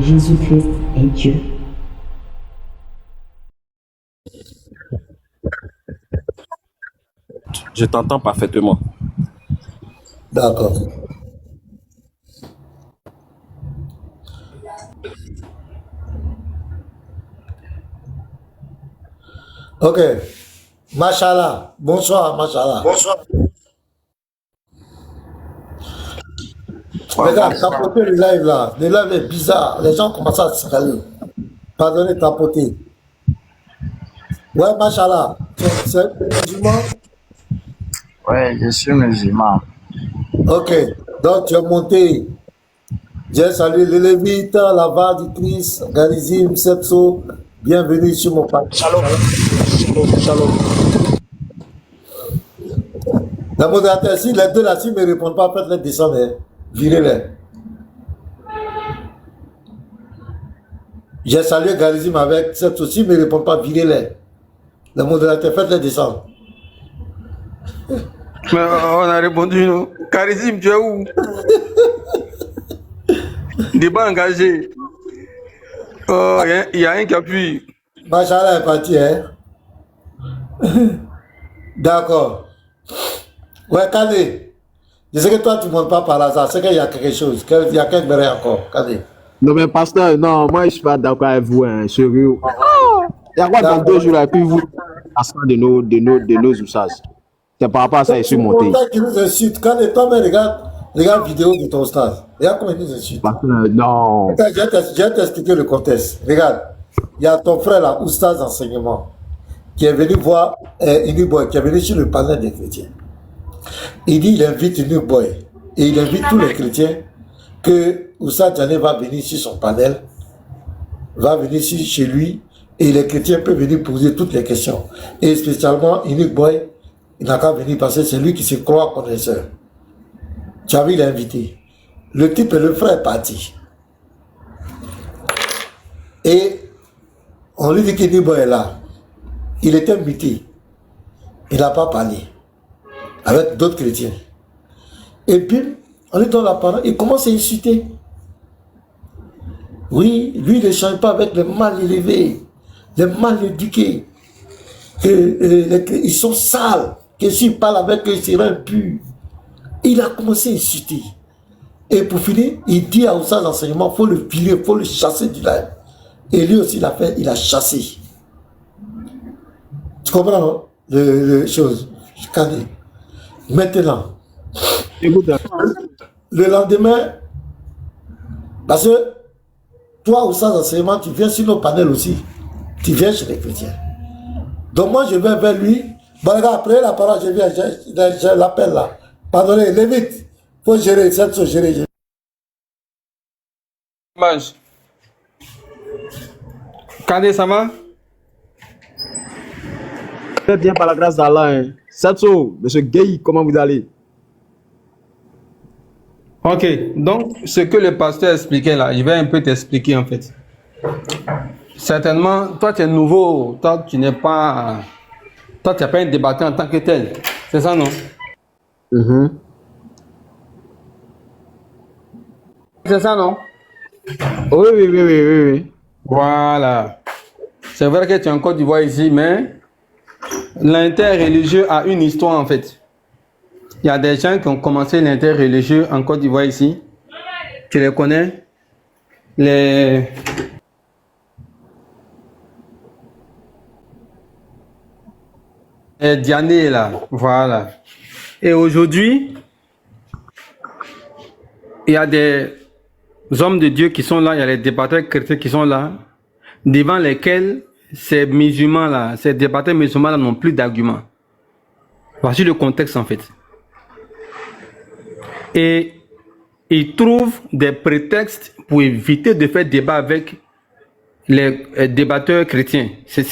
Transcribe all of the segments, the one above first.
Jésus-Christ est Dieu. Je t'entends parfaitement. D'accord. Ok. Machallah. Bonsoir, Machallah. Bonsoir. Regarde, tapoter le live là. Le live est bizarre. Les gens commencent à se râler. Pardonnez, tapoter. Ouais, Machallah. C'est musulman? Ouais, je suis musulman. Ok. Donc, tu es monté. J'ai salué les Lévites, la var du Christ, Garizim, Sepso. Bienvenue sur mon page. Shalom. Shalom, shalom. La modérateur, si les deux là, s'ils ne me répondent pas, faites-les descendre. Hein. Virez-les. J'ai salué Garizim avec Sepso. S'ils ne me répondent pas, virez-les. La modérateur, faites-les descendre. Mais on a répondu, non. Charisme, tu es où? Débat engagé. Oh, il y a un qui appuie. Machallah est parti, hein? D'accord. Ouais, Kane. Je sais que toi, tu ne montes pas par hasard. C'est qu'il y a quelque chose. Il y a quelque chose encore. Kane. Non, mais pasteur, non, moi, je ne suis pas d'accord avec vous, hein, sérieux. Il y a quoi dans 2 jours là, et puis vous, de nos usages. C'est par rapport à ça, je suis monté. C'est pour ça qu'il nous insulte. Kane, toi-même, regarde vidéo de ton stage. Regarde comment il nous insulte. Pasteur, non. Je vais t'expliquer le contexte. Regarde. Il y a ton frère là, Oustaz Enseignement, qui est venu voir Uniboy, qui est venu sur le panel des chrétiens. Il dit, il invite Uniboy et il invite tous les chrétiens que Oustaz Djané va venir sur son panel, va venir chez lui et les chrétiens peuvent venir poser toutes les questions. Et spécialement Uniboy, il n'a qu'à venir parce que c'est lui qui se croit connaisseur. Tu as vu, il est invité. Le type et le frère est parti. Et on lui dit qu'Uniboy est là. Il était muté. Il n'a pas parlé avec d'autres chrétiens. Et puis, on lui donne la parole, il commence à insulter. Oui, lui, il ne change pas avec les mal élevés, les mal éduqués. Ils sont sales, que s'il parle avec eux, il sera impur. Il a commencé à insulter. Et pour finir, il dit à Oustaz Enseignement, il faut le virer, il faut le chasser du live. Et lui aussi, il a chassé. Tu comprends, non? Les choses. Maintenant, le lendemain, parce que toi, Oustaz Enseignement, tu viens sur nos panels aussi. Tu viens chez les chrétiens. Donc moi, je vais vers lui. Bon, regarde, après la parole, je viens, je l'appelle là. Pardonnez, Lévite, il faut gérer, cette chose, gérer. Mange. Kandé, ça va? Très bien, par la grâce d'Allah. Hein. Satso, monsieur Gay, comment vous allez? Ok, donc ce que le pasteur expliquait là, je vais un peu t'expliquer en fait. Certainement, toi tu es nouveau, toi tu n'es pas un débatteur en tant que tel. C'est ça, non? C'est ça, non? Oui. Voilà. C'est vrai que tu es en Côte d'Ivoire ici, mais l'interreligieux a une histoire en fait. Il y a des gens qui ont commencé l'interreligieux en Côte d'Ivoire ici. Tu les connais? Les Diané là, voilà. Et aujourd'hui, il y a des hommes de Dieu qui sont là, il y a les débatteurs chrétiens qui sont là, devant lesquels ces musulmans là, ces débatteurs musulmans là n'ont plus d'arguments. Voici le contexte en fait. Et ils trouvent des prétextes pour éviter de faire débat avec les débatteurs chrétiens. C'est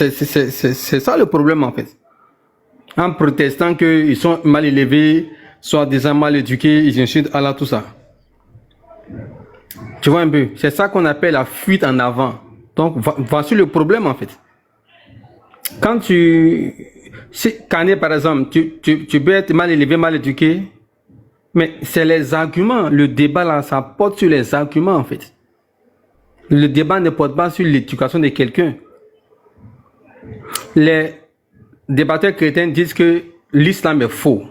ça le problème en fait. En protestant qu'ils sont mal élevés, soit des mal éduqués, ils insultent Allah, tout ça. Tu vois un peu? C'est ça qu'on appelle la fuite en avant. Donc, voici le problème en fait. Quand Kane par exemple, tu peux être mal élevé, mal éduqué, mais c'est les arguments, le débat là, ça porte sur les arguments en fait. Le débat ne porte pas sur l'éducation de quelqu'un. Les débatteurs chrétiens disent que l'islam est faux.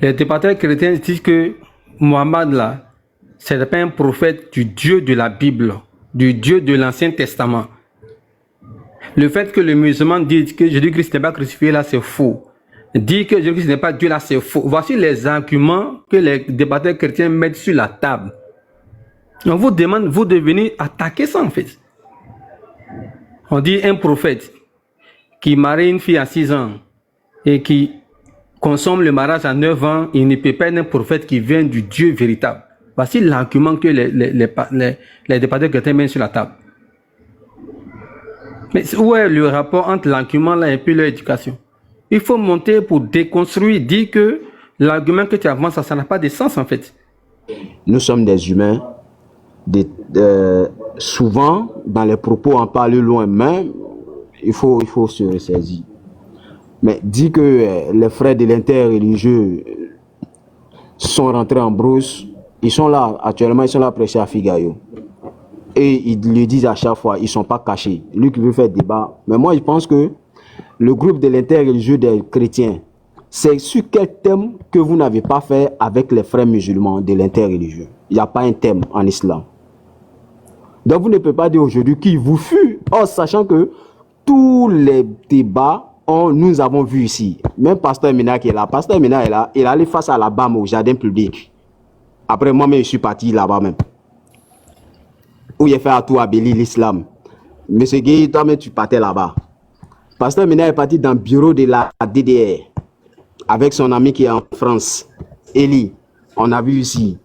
Les débatteurs chrétiens disent que Mohammed là, c'est pas un prophète du Dieu de la Bible, du Dieu de l'Ancien Testament. Le fait que les musulmans disent que Jésus-Christ n'est pas crucifié là, c'est faux. Dire que Jésus-Christ n'est pas Dieu là, c'est faux. Voici les arguments que les débatteurs chrétiens mettent sur la table. On vous demande, vous de venir attaquer ça en fait. On dit un prophète qui marie une fille à 6 ans et qui consomme le mariage à 9 ans, il ne peut pas être un prophète qui vient du Dieu véritable. Voici l'argument que les débatteurs chrétiens mettent sur la table. Mais où est le rapport entre l'argument là et puis leur éducation? Il faut monter pour déconstruire, dire que l'argument que tu avances, ça n'a pas de sens en fait. Nous sommes des humains. Souvent, dans les propos, on parle loin, mais il faut se ressaisir. Mais dit que les frères de l'interreligieux sont rentrés en brousse, ils sont là, actuellement, ils sont là prêcher à Figayo. Et ils le disent à chaque fois, ils ne sont pas cachés. Lui qui veut faire débat. Mais moi, je pense que le groupe de l'interreligieux des chrétiens, c'est sur quel thème que vous n'avez pas fait avec les frères musulmans de l'interreligieux. Il n'y a pas un thème en islam. Donc vous ne pouvez pas dire aujourd'hui qui vous fut. Or, sachant que tous les débats, nous avons vu ici. Même Pasteur Mina qui est là. Pasteur Mina est là. Il est allé face à la BAM au jardin public. Après, moi-même, je suis parti là-bas même. Où il a fait à tout abélir l'islam. Monsieur Guy, toi-même, tu partais là-bas. Pasteur Mina est parti dans le bureau de la DDR avec son ami qui est en France, Eli. On a vu ici.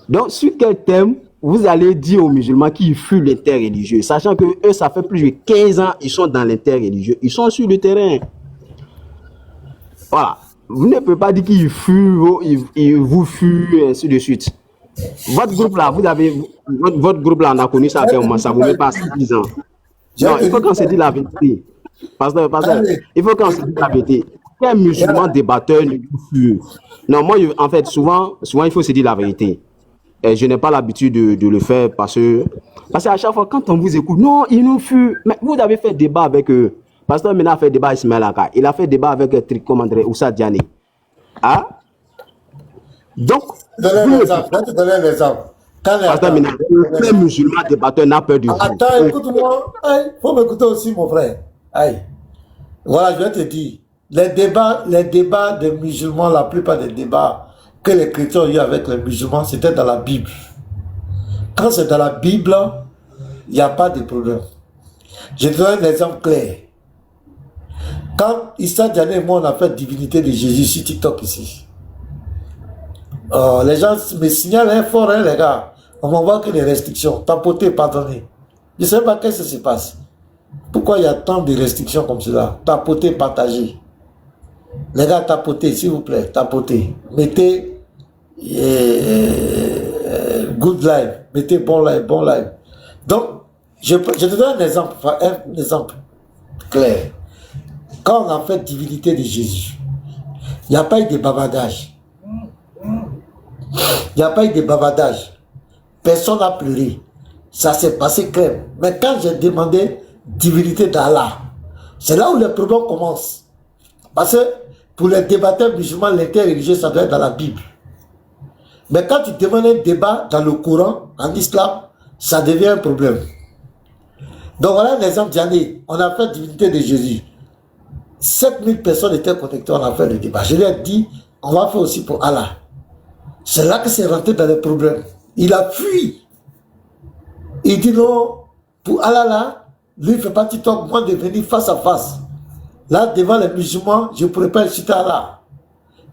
Donc, sur quel thème vous allez dire aux musulmans qu'ils fuient l'interreligieux, sachant que eux, ça fait plus de 15 ans, ils sont dans l'interreligieux, ils sont sur le terrain. Voilà. Vous ne pouvez pas dire qu'ils fuient, ils vous fuient, et ainsi de suite. Votre groupe là, votre groupe là, on a connu ça à quel moment? Ça vous met pas 10 ans. Non, il faut qu'on se dise la vérité. Pasteur, il faut qu'on se dise la vérité. Quel musulman débatteur ne vous fuit? Non, moi, en fait, souvent, il faut se dire la vérité. Et je n'ai pas l'habitude de le faire parce qu'à chaque fois, quand on vous écoute, non, il nous fuit. Mais vous avez fait débat avec eux. Pasteur Mena a fait débat avec Ismaël Aka. Il a fait débat avec Tricom André Oussa Diané. Ah? Donc, je vais te donner un exemple. Pasteur Mena, le musulman débatteur n'a peur de vous. Attends, écoute-moi. Il faut m'écouter aussi, mon frère. Aïe. Voilà, je vais te dire. Les débats des musulmans, la plupart des débats que les chrétiens ont eu avec les musulmans, c'était dans la Bible. Quand c'est dans la Bible, il n'y a pas de problème. Je te donne un exemple clair. Quand Issa Diané et moi, on a fait Divinité de Jésus sur TikTok ici, les gens me signalent fort, hein, les gars. On m'envoie que des restrictions. Tapoter, pardonner. Je ne sais pas qu'est-ce qui se passe. Pourquoi il y a tant de restrictions comme cela? Tapoter, partager. Les gars, tapotez, s'il vous plaît. Tapotez. Mettez good live. Mettez bon live, bon live. Donc, je te donne un exemple clair. Quand on a fait Divinité de Jésus, il n'y a pas eu de bavardage. Il n'y a pas eu de bavardage. Personne n'a pleuré. Ça s'est passé clair. Mais quand j'ai demandé Divinité d'Allah, c'est là où le problème commence. Parce que pour les débatteurs musulmans, l'interreligieux, ça doit être dans la Bible. Mais quand tu demandes un débat dans le Coran, en islam, ça devient un problème. Donc voilà un exemple d'année. On a fait Divinité de Jésus. 7000 personnes étaient connectées, on a fait le débat. Je lui ai dit, on va faire aussi pour Allah. C'est là que c'est rentré dans les problèmes. Il a fui. Il dit non, pour Allah là, lui il ne fait pas TikTok, moi de venir face à face. Là, devant les musulmans, je ne pourrais pas inciter Allah.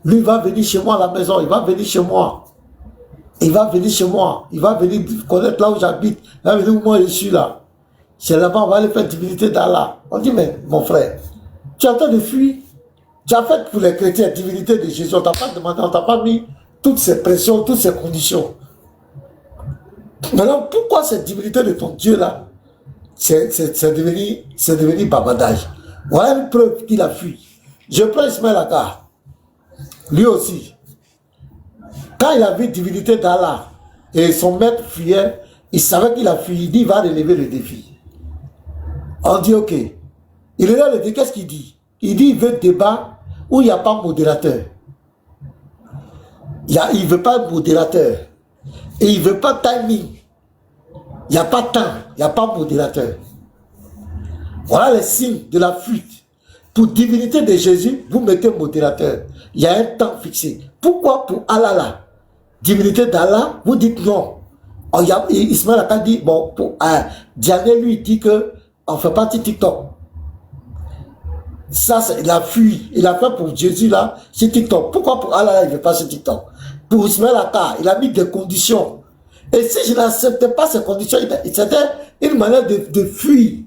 Lui il va venir chez moi à la maison, il va venir chez moi. Il va venir chez moi, il va venir connaître là où j'habite, il va venir où moi je suis là. C'est là-bas, on va aller faire divinité d'Allah. On dit, mais mon frère, tu es en train de fuir. Tu as fait pour les chrétiens divinité de Jésus, on ne t'a pas demandé, on ne t'a pas mis toutes ces pressions, toutes ces conditions. Maintenant, pourquoi cette divinité de ton Dieu là, c'est devenu bavardage? Voilà une preuve qu'il a fui. Je prends Ismaël Aka. Lui aussi. Quand il a vu divinité d'Allah et son maître fuyait, Il savait qu'il a fui. Il dit il va relever le défi. On dit ok. Il relève le défi. Qu'est-ce qu'il dit? Il dit il veut débat où il n'y a pas de modérateur. Il ne veut pas de modérateur. Et il ne veut pas de timing. Il n'y a pas de temps. Il n'y a pas de modérateur. Voilà les signes de la fuite. Pour divinité de Jésus, vous mettez modérateur. Il y a un temps fixé. Pourquoi pour Allah là? Divinité d'Allah, vous dites non. Oh, Ismaël a dit, bon, pour Diané lui dit que on fait partie TikTok. Ça, il a fui. Il a fait pour Jésus là, c'est TikTok. Pourquoi pour Allah là, il ne veut pas sur TikTok? Pour Ismaël Aka, il a mis des conditions. Et si je n'acceptais pas ces conditions, c'était une manière de fuir.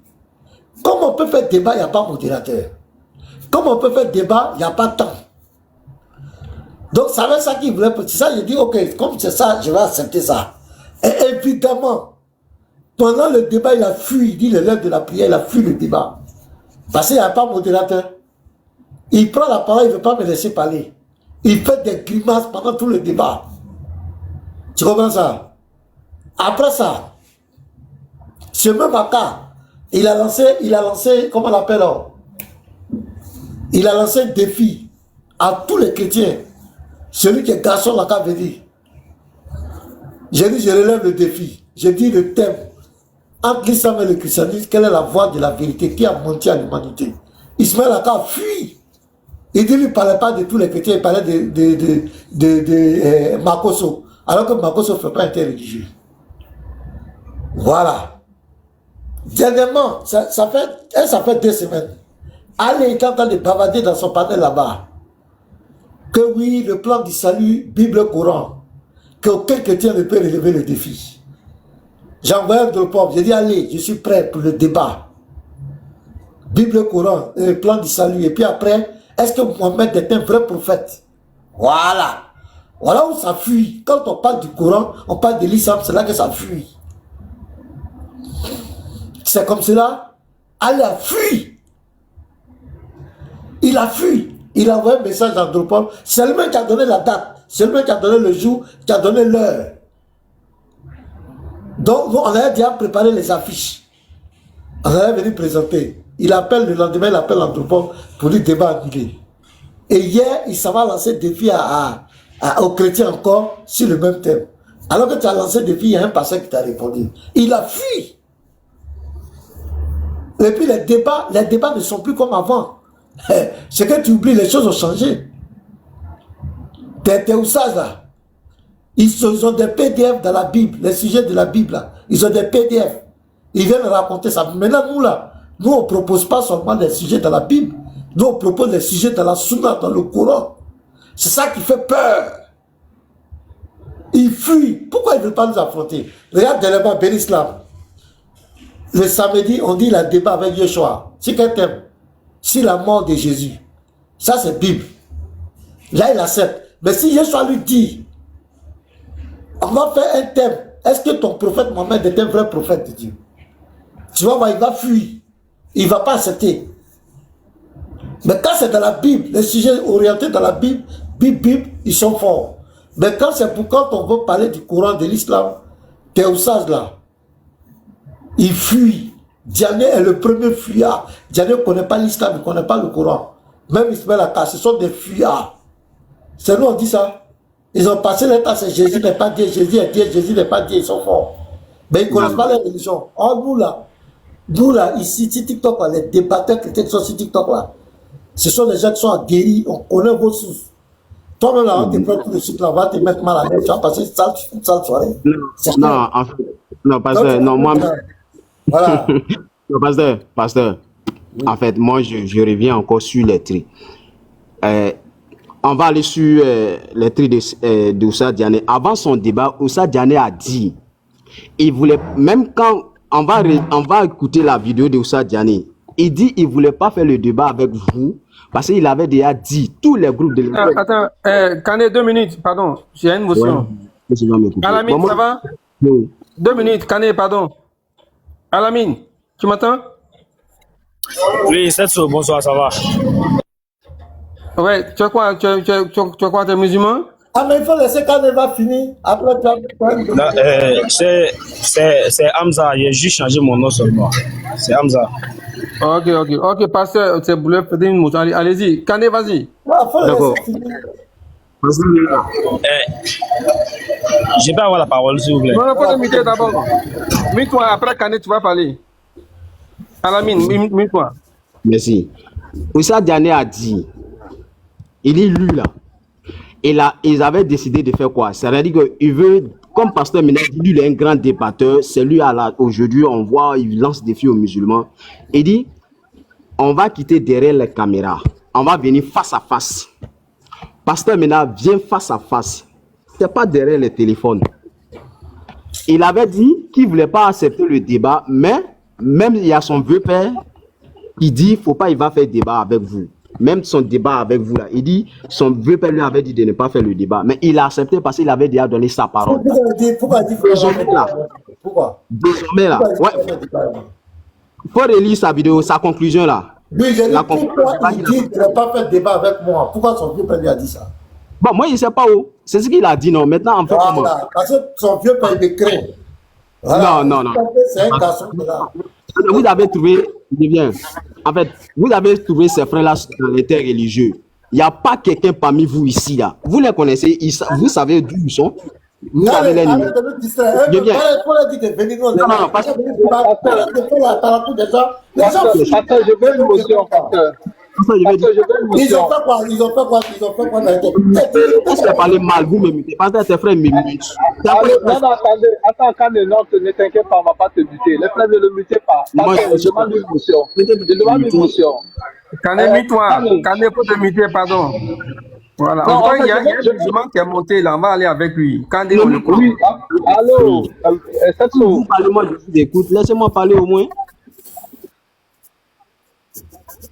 Comme on peut faire débat, il n'y a pas de modérateur. Comme on peut faire débat, il n'y a pas de temps. Donc, ça va ça qu'il voulait. C'est ça, il dit, ok, comme c'est ça, je vais accepter ça. Et évidemment, pendant le débat, il a fui. Il dit, l'élève de la prière, il a fui le débat. Parce qu'il n'y a pas de modérateur. Il prend la parole, il ne veut pas me laisser parler. Il fait des grimaces pendant tout le débat. Tu comprends ça? Après ça, ce même Aka, il a lancé, comment on l'appelle? Il a lancé un défi à tous les chrétiens. Celui qui est garçon, là, veut dire. J'ai dit, je relève le défi. J'ai dit le thème. Entre l'islam et le christianisme, quelle est la voie de la vérité qui a menti à l'humanité? Ismaël Aka fuit. Il dit, il ne parlait pas de tous les chrétiens, il parlait de Makoso. Alors que Makoso ne fait pas interreligieux. Voilà. Dernièrement, ça fait 2 semaines. Ali est en train de bavader dans son panel là-bas. Que oui, le plan du salut, Bible, Coran, qu'aucun chrétien ne peut relever le défi. J'ai envoyé un drop-off, j'ai dit allez, je suis prêt pour le débat. Bible, Coran, le plan du salut. Et puis après, est-ce que Mohamed est un vrai prophète? Voilà. Voilà où ça fuit. Quand on parle du Coran, on parle de l'islam, c'est là que ça fuit. C'est comme cela. Allah a fui. Il a fui. Il a envoyé un message dans Drop-off. C'est lui-même qui a donné la date. C'est lui-même qui a donné le jour, qui a donné l'heure. Donc, on avait déjà préparé les affiches. On avait venu présenter. Il appelle le lendemain, il appelle l'Andropov pour lui débat annulé. Et hier, il s'en va lancer des défis aux chrétiens encore sur le même thème. Alors que tu as lancé des défis, il y a un pasteur qui t'a répondu. Il a fui. Et puis les débats ne sont plus comme avant. C'est que tu oublies, les choses ont changé. T'es où ça là? Ils ont des PDF dans la Bible, les sujets de la Bible là. Ils ont des PDF. Ils viennent raconter ça. Maintenant, nous là, nous on ne propose pas seulement des sujets dans la Bible. Nous on propose des sujets dans la Sunna, dans le Coran. C'est ça qui fait peur. Ils fuient. Pourquoi ils ne veulent pas nous affronter? Regarde dernièrement Ben Islam. Le samedi, on dit il a débat avec Yeshua. C'est quel thème? C'est la mort de Jésus. Ça c'est Bible. Là il accepte. Mais si Yeshua lui dit, on va faire un thème. Est-ce que ton prophète Mohamed est un vrai prophète de Dieu? Tu vas voir, il va fuir. Il ne va pas accepter. Mais quand c'est dans la Bible, les sujets orientés dans la Bible, ils sont forts. Mais quand c'est pour quand on veut parler du Coran, de l'islam, t'es au sage là. Il fuit. Diané est le premier fuyard. Diané ne connaît pas l'islam, il ne connaît pas le Coran. Même Ismaël Aka, ce sont des fuyards. C'est nous on dit ça. Ils ont passé le temps, c'est Jésus n'est pas Dieu, Jésus est Dieu, Jésus n'est pas Dieu, ils sont forts. Mais ils ne connaissent pas la religion. Oh, nous là, ici, sur TikTok, là, les débatteurs chrétiens qui sont sur TikTok là, ce sont des gens qui sont aguerris, on connaît vos sources. Toi-même là, on te prend tout de suite là, on va te mettre mal à l'aise, tu vas passer une sale soirée. Non, en fait, non, pasteur, non, moi. Voilà. Non, pasteur, oui. En fait, moi, je reviens encore sur les tri. On va aller sur les tri de Oussa Diané. Avant son débat, Oussa Diané a dit, il voulait, même quand on va écouter la vidéo de Oussa Diané, il dit il ne voulait pas faire le débat avec vous parce qu'il avait déjà dit tous les groupes de Attends, Kane, 2 minutes, pardon, j'ai une motion. Ouais, Alamine, ça va? Oui. 2 minutes, Kane, pardon. Alamine, tu m'entends? Oui, Setso, bonsoir, ça va? Ouais, tu as quoi? Tu as quoi, t'es musulman? Ah, mais il faut laisser quand elle va finir. Après, tu Là, c'est Hamza. J'ai juste changé mon nom seulement. C'est Hamza. Ok, pasteur, c'est Boulet, faites une motion. Allez-y, Kane, vas-y. il faut D'accord. laisser finir. Je vais avoir la parole, s'il vous plaît. Non, faut te muter d'abord. Mute-toi, après Kane, tu vas parler. Alamine, mute-toi. Merci. Oussa Diané a dit, il est lui là. Et là, ils avaient décidé de faire quoi? C'est-à-dire qu'il veut, comme pasteur Ménard dit, lui, il est un grand débatteur. C'est lui, aujourd'hui, on voit, il lance des défis aux musulmans. Il dit, on va quitter derrière les caméras. On va venir face à face. Pasteur Ménard vient face à face. C'est pas derrière les téléphones. Il avait dit qu'il ne voulait pas accepter le débat, mais même il y a son vieux père qui dit, faut pas, il va faire débat avec vous. Même son débat avec vous là, il dit, son vieux père lui avait dit de ne pas faire le débat, mais il a accepté parce qu'il avait déjà donné sa parole. Pourquoi dire Pourquoi? Désormais là, Pourquoi ouais. Faut relire sa vidéo, sa conclusion là. Oui, j'ai dit, La pourquoi il dit de ne pas faire débat avec moi? Pourquoi son vieux père lui a dit ça? Bon, moi, je ne sais pas où. C'est ce qu'il a dit, non. Maintenant, on fait comment? Voilà, parce que son vieux père il craint. Voilà. Non. C'est un garçon qui est là. Vous avez trouvé, je viens. En fait, vous avez trouvé ces frères-là dans l'interreligieux. Il n'y a pas quelqu'un parmi vous ici, là. Vous les connaissez, vous savez d'où ils sont. Vous avez les numéros. Je viens. Non, parce que Pasteur, je veux une motion, pasteur. Pasteur, je veux une ils motion. ont fait quoi? Ils ont fait quoi? vous avez parlé mal, vous m'émettez. Parce que tes frères m'imitent. Allez, non, attendez. Attends, quand ne t'inquiète pas, on ne va pas te buter. Les frères ne le mutez pas. Pasteur, je demande une motion. Je demande une motion. Kane, mute-toi. Kane, faut te muter, pardon. Voilà. Non, En fait, il y a en fait, un musulman qui est monté là, on va aller avec lui. Kane, on le Oui, allô, cette Vous parlez, moi, je vous écoute. Laissez-moi parler au moins.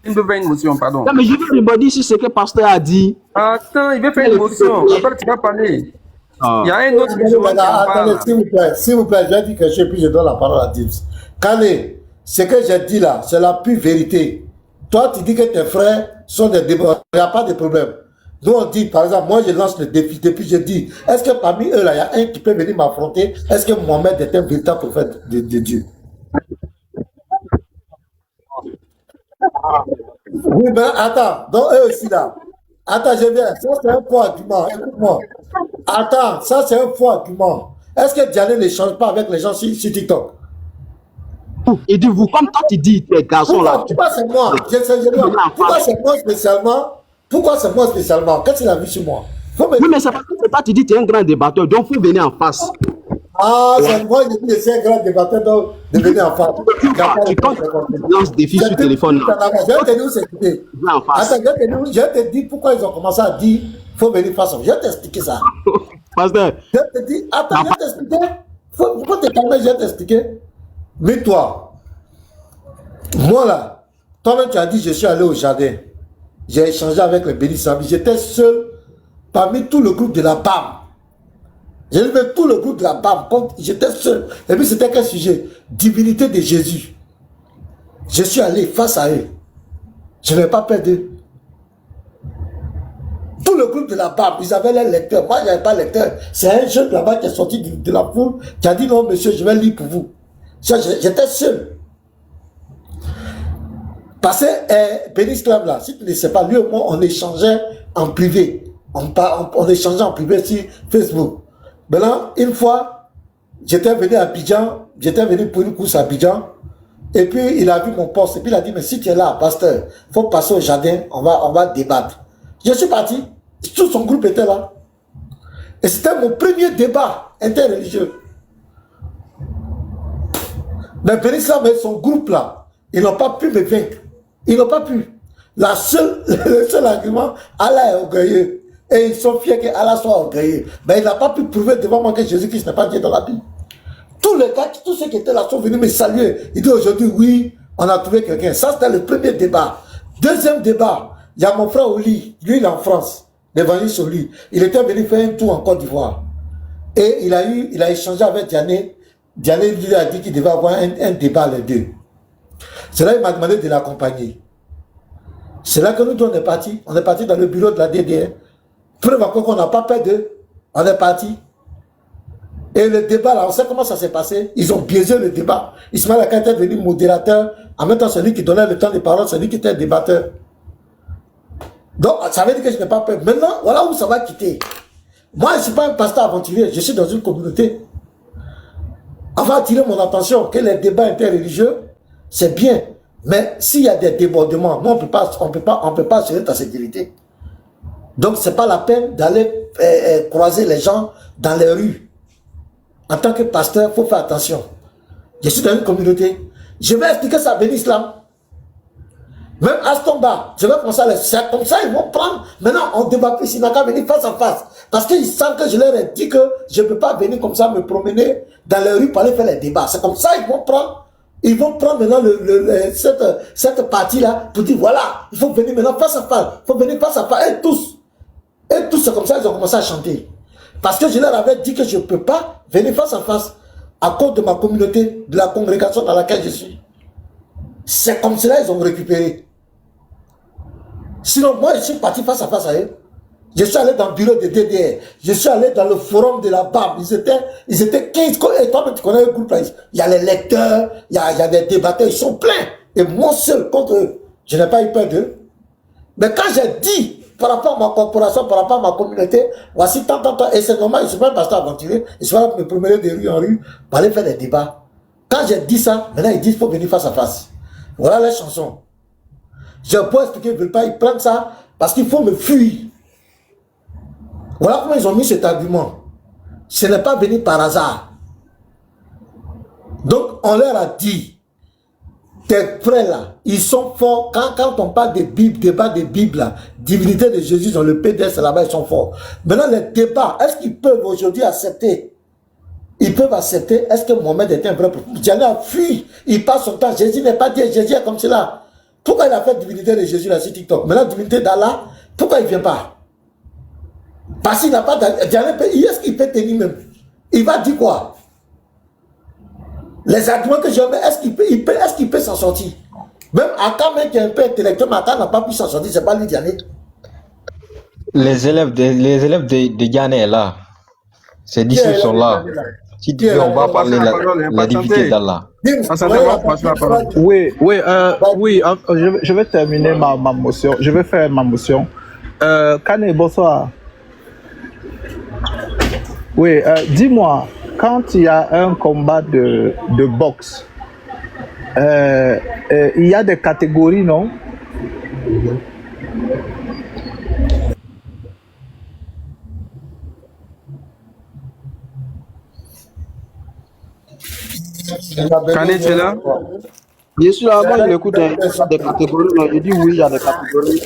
Il veut faire une motion, pardon. Non, mais je veux rebondir sur ce que le pasteur a dit. Attends, il veut faire une motion. Après, tu vas parler. Ah. Il y a un autre musulman qui en Attendez, parle. s'il vous plaît, j'ai dit quelque chose, puis je donne la parole à Dims. Kane, ce que j'ai dit là, c'est la pure vérité. Toi, tu dis que tes frères sont des débats. Il n'y a pas de problème. Nous, on dit, par exemple, moi, je lance le défi. Depuis, je dis, est-ce que parmi eux, là, il y a un qui peut venir m'affronter? Est-ce que Mohamed est un véritable prophète de Dieu? Oui, mais attends, donc eux aussi là. Attends, je viens. Ça, c'est un faux argument. Écoute-moi. Attends, ça, c'est un faux argument. Est-ce que Diané ne change pas avec les gens sur TikTok? Et dit vous, comme toi, tu dis, tes garçons là. Pourquoi c'est moi? Pourquoi c'est moi spécialement? Pourquoi c'est moi spécialement? Qu'est-ce qu'il a vu sur moi? Oui, mais c'est parce que toi, tu dis, tu es un grand débatteur, donc il faut venir en face. Ah, c'est moi qui dis que c'est un grand débatteur, donc de venir en face. Tu lances des défis sur téléphone. Je vais te dire où c'est quitté. Viens en face. Attends, je vais te dire pourquoi ils ont commencé à dire qu'il faut venir face. Je vais t'expliquer ça. Pasteur, Je te dis, attends, je vais t'expliquer. Faut te calmer, je vais t'expliquer. Mais toi, moi là, toi-même tu as dit je suis allé au jardin. J'ai échangé avec les bénis Sami. J'étais seul parmi tout le groupe de la BAM. J'ai levé tout le groupe de la BAM. J'étais seul. Et puis c'était quel sujet? Divinité de Jésus. Je suis allé face à eux. Je n'ai pas peur d'eux. Tout le groupe de la BAM, ils avaient les lecteurs. Moi, je n'avais pas lecteur. C'est un jeune là-bas qui est sorti de la foule qui a dit non, monsieur, je vais lire pour vous. J'étais seul. Parce que Bénis Clam là, si tu ne sais pas, lui et moi, on échangeait en privé. On échangeait en privé sur Facebook. Maintenant, une fois, j'étais venu à Abidjan, j'étais venu pour une course à Abidjan, et puis il a vu mon poste, et puis il a dit, mais si tu es là, pasteur, il faut passer au jardin, on va débattre. Je suis parti, tout son groupe était là. Et c'était mon premier débat interreligieux. Mais Bénis Clam et son groupe là, ils n'ont pas pu me vaincre. Ils n'ont pas pu. Le seul argument, Allah est orgueilleux. Et ils sont fiers que Allah soit orgueilleux. Mais il n'a pas pu prouver devant moi que Jésus-Christ n'est pas Dieu dans la Bible. Tous les gars, tous ceux qui étaient là sont venus me saluer. Ils disent aujourd'hui, oui, on a trouvé quelqu'un. Ça, c'était le premier débat. Deuxième débat, il y a mon frère Oli. Lui, il est en France. L'évangile Oli. Il était venu faire un tour en Côte d'Ivoire. Et il a échangé avec Diané. Diané lui a dit qu'il devait avoir un débat les deux. C'est là qu'il m'a demandé de l'accompagner. C'est là que nous, on est partis. On est partis dans le bureau de la DDR. Preuve encore qu'on n'a pas peur d'eux. On est parti. Et le débat, là, on sait comment ça s'est passé. Ils ont biaisé le débat. Ismaël Aka était devenu modérateur. En même temps, celui qui donnait le temps de parole, celui qui était débatteur. Donc, ça veut dire que je n'ai pas peur. Maintenant, voilà où ça va quitter. Moi, je ne suis pas un pasteur aventurier. Je suis dans une communauté. On va attirer mon attention que les débats interreligieux, c'est bien. Mais s'il y a des débordements, nous, on ne peut pas assurer ta sécurité. Donc, ce n'est pas la peine d'aller croiser les gens dans les rues. En tant que pasteur, il faut faire attention. Je suis dans une communauté. Je vais expliquer ça à Ben Islam. Même Astomba, je vais commencer à les... C'est comme ça, ils vont prendre... Maintenant, on ne débat plus, ils n'ont qu'à venir face à face. Parce qu'ils savent que je leur ai dit que je ne peux pas venir comme ça me promener dans les rues pour aller faire les débats. C'est comme ça, ils vont prendre maintenant cette partie-là pour dire, voilà, il faut venir maintenant face à face. Il faut venir face à face. Et tous, c'est comme ça, ils ont commencé à chanter. Parce que je leur avais dit que je ne peux pas venir face à face à cause de ma communauté, de la congrégation dans laquelle je suis. C'est comme cela qu'ils ont récupéré. Sinon, moi, je suis parti face à face à eux. Je suis allé dans le bureau de DDR. Je suis allé dans le forum de la BAM. Ils étaient 15. Et toi, tu connais le groupe là. Il y a les lecteurs, il y a des débatteurs. Ils sont pleins. Et moi seul contre eux. Je n'ai pas eu peur d'eux. Mais quand j'ai dit, par rapport à ma corporation, par rapport à ma communauté, voici tant. Et c'est normal, je ne suis pas un pasteur aventurier. Je suis pas me promener de rue en rue pour aller faire des débats. Quand j'ai dit ça, maintenant ils disent qu'il faut venir face à face. Voilà les chansons. Je peux expliquer, ils ne veulent pas, ils prennent ça parce qu'il faut me fuir. Voilà comment ils ont mis cet argument. Ce n'est pas venu par hasard. Donc on leur a dit, tes frères là, ils sont forts. Quand on parle de Bible, débat de Bible là, divinité de Jésus dans le PDS là-bas, ils sont forts. Maintenant les débats, est-ce qu'ils peuvent aujourd'hui accepter? Ils peuvent accepter, est-ce que Mohamed était un vrai prophète? J'en ai fui, il passe son temps, Jésus n'est pas dit, Jésus est comme cela. Pourquoi il a fait divinité de Jésus là sur TikTok? Maintenant divinité d'Allah, pourquoi il ne vient pas? Parce qu'il n'a pas est-ce qu'il peut tenir même? Il va dire quoi? Les arguments que je mets, est-ce qu'il peut s'en sortir? Même Akam qui est un peu intellectuel, mais Akam n'a pas pu s'en sortir, c'est pas lui Diané. Les élèves de Ghana est là. Ces disciples sont là. Si tu veux, on va parler de la divinité d'Allah. Oui, je vais terminer ma motion. Je vais faire ma motion. Kane, bonsoir. Oui, dis-moi, quand il y a un combat de boxe, il y a des catégories, non? Kane, tu es là? Je suis là, moi je l'écoute, il y a des catégories, je dis oui, il y a des catégories.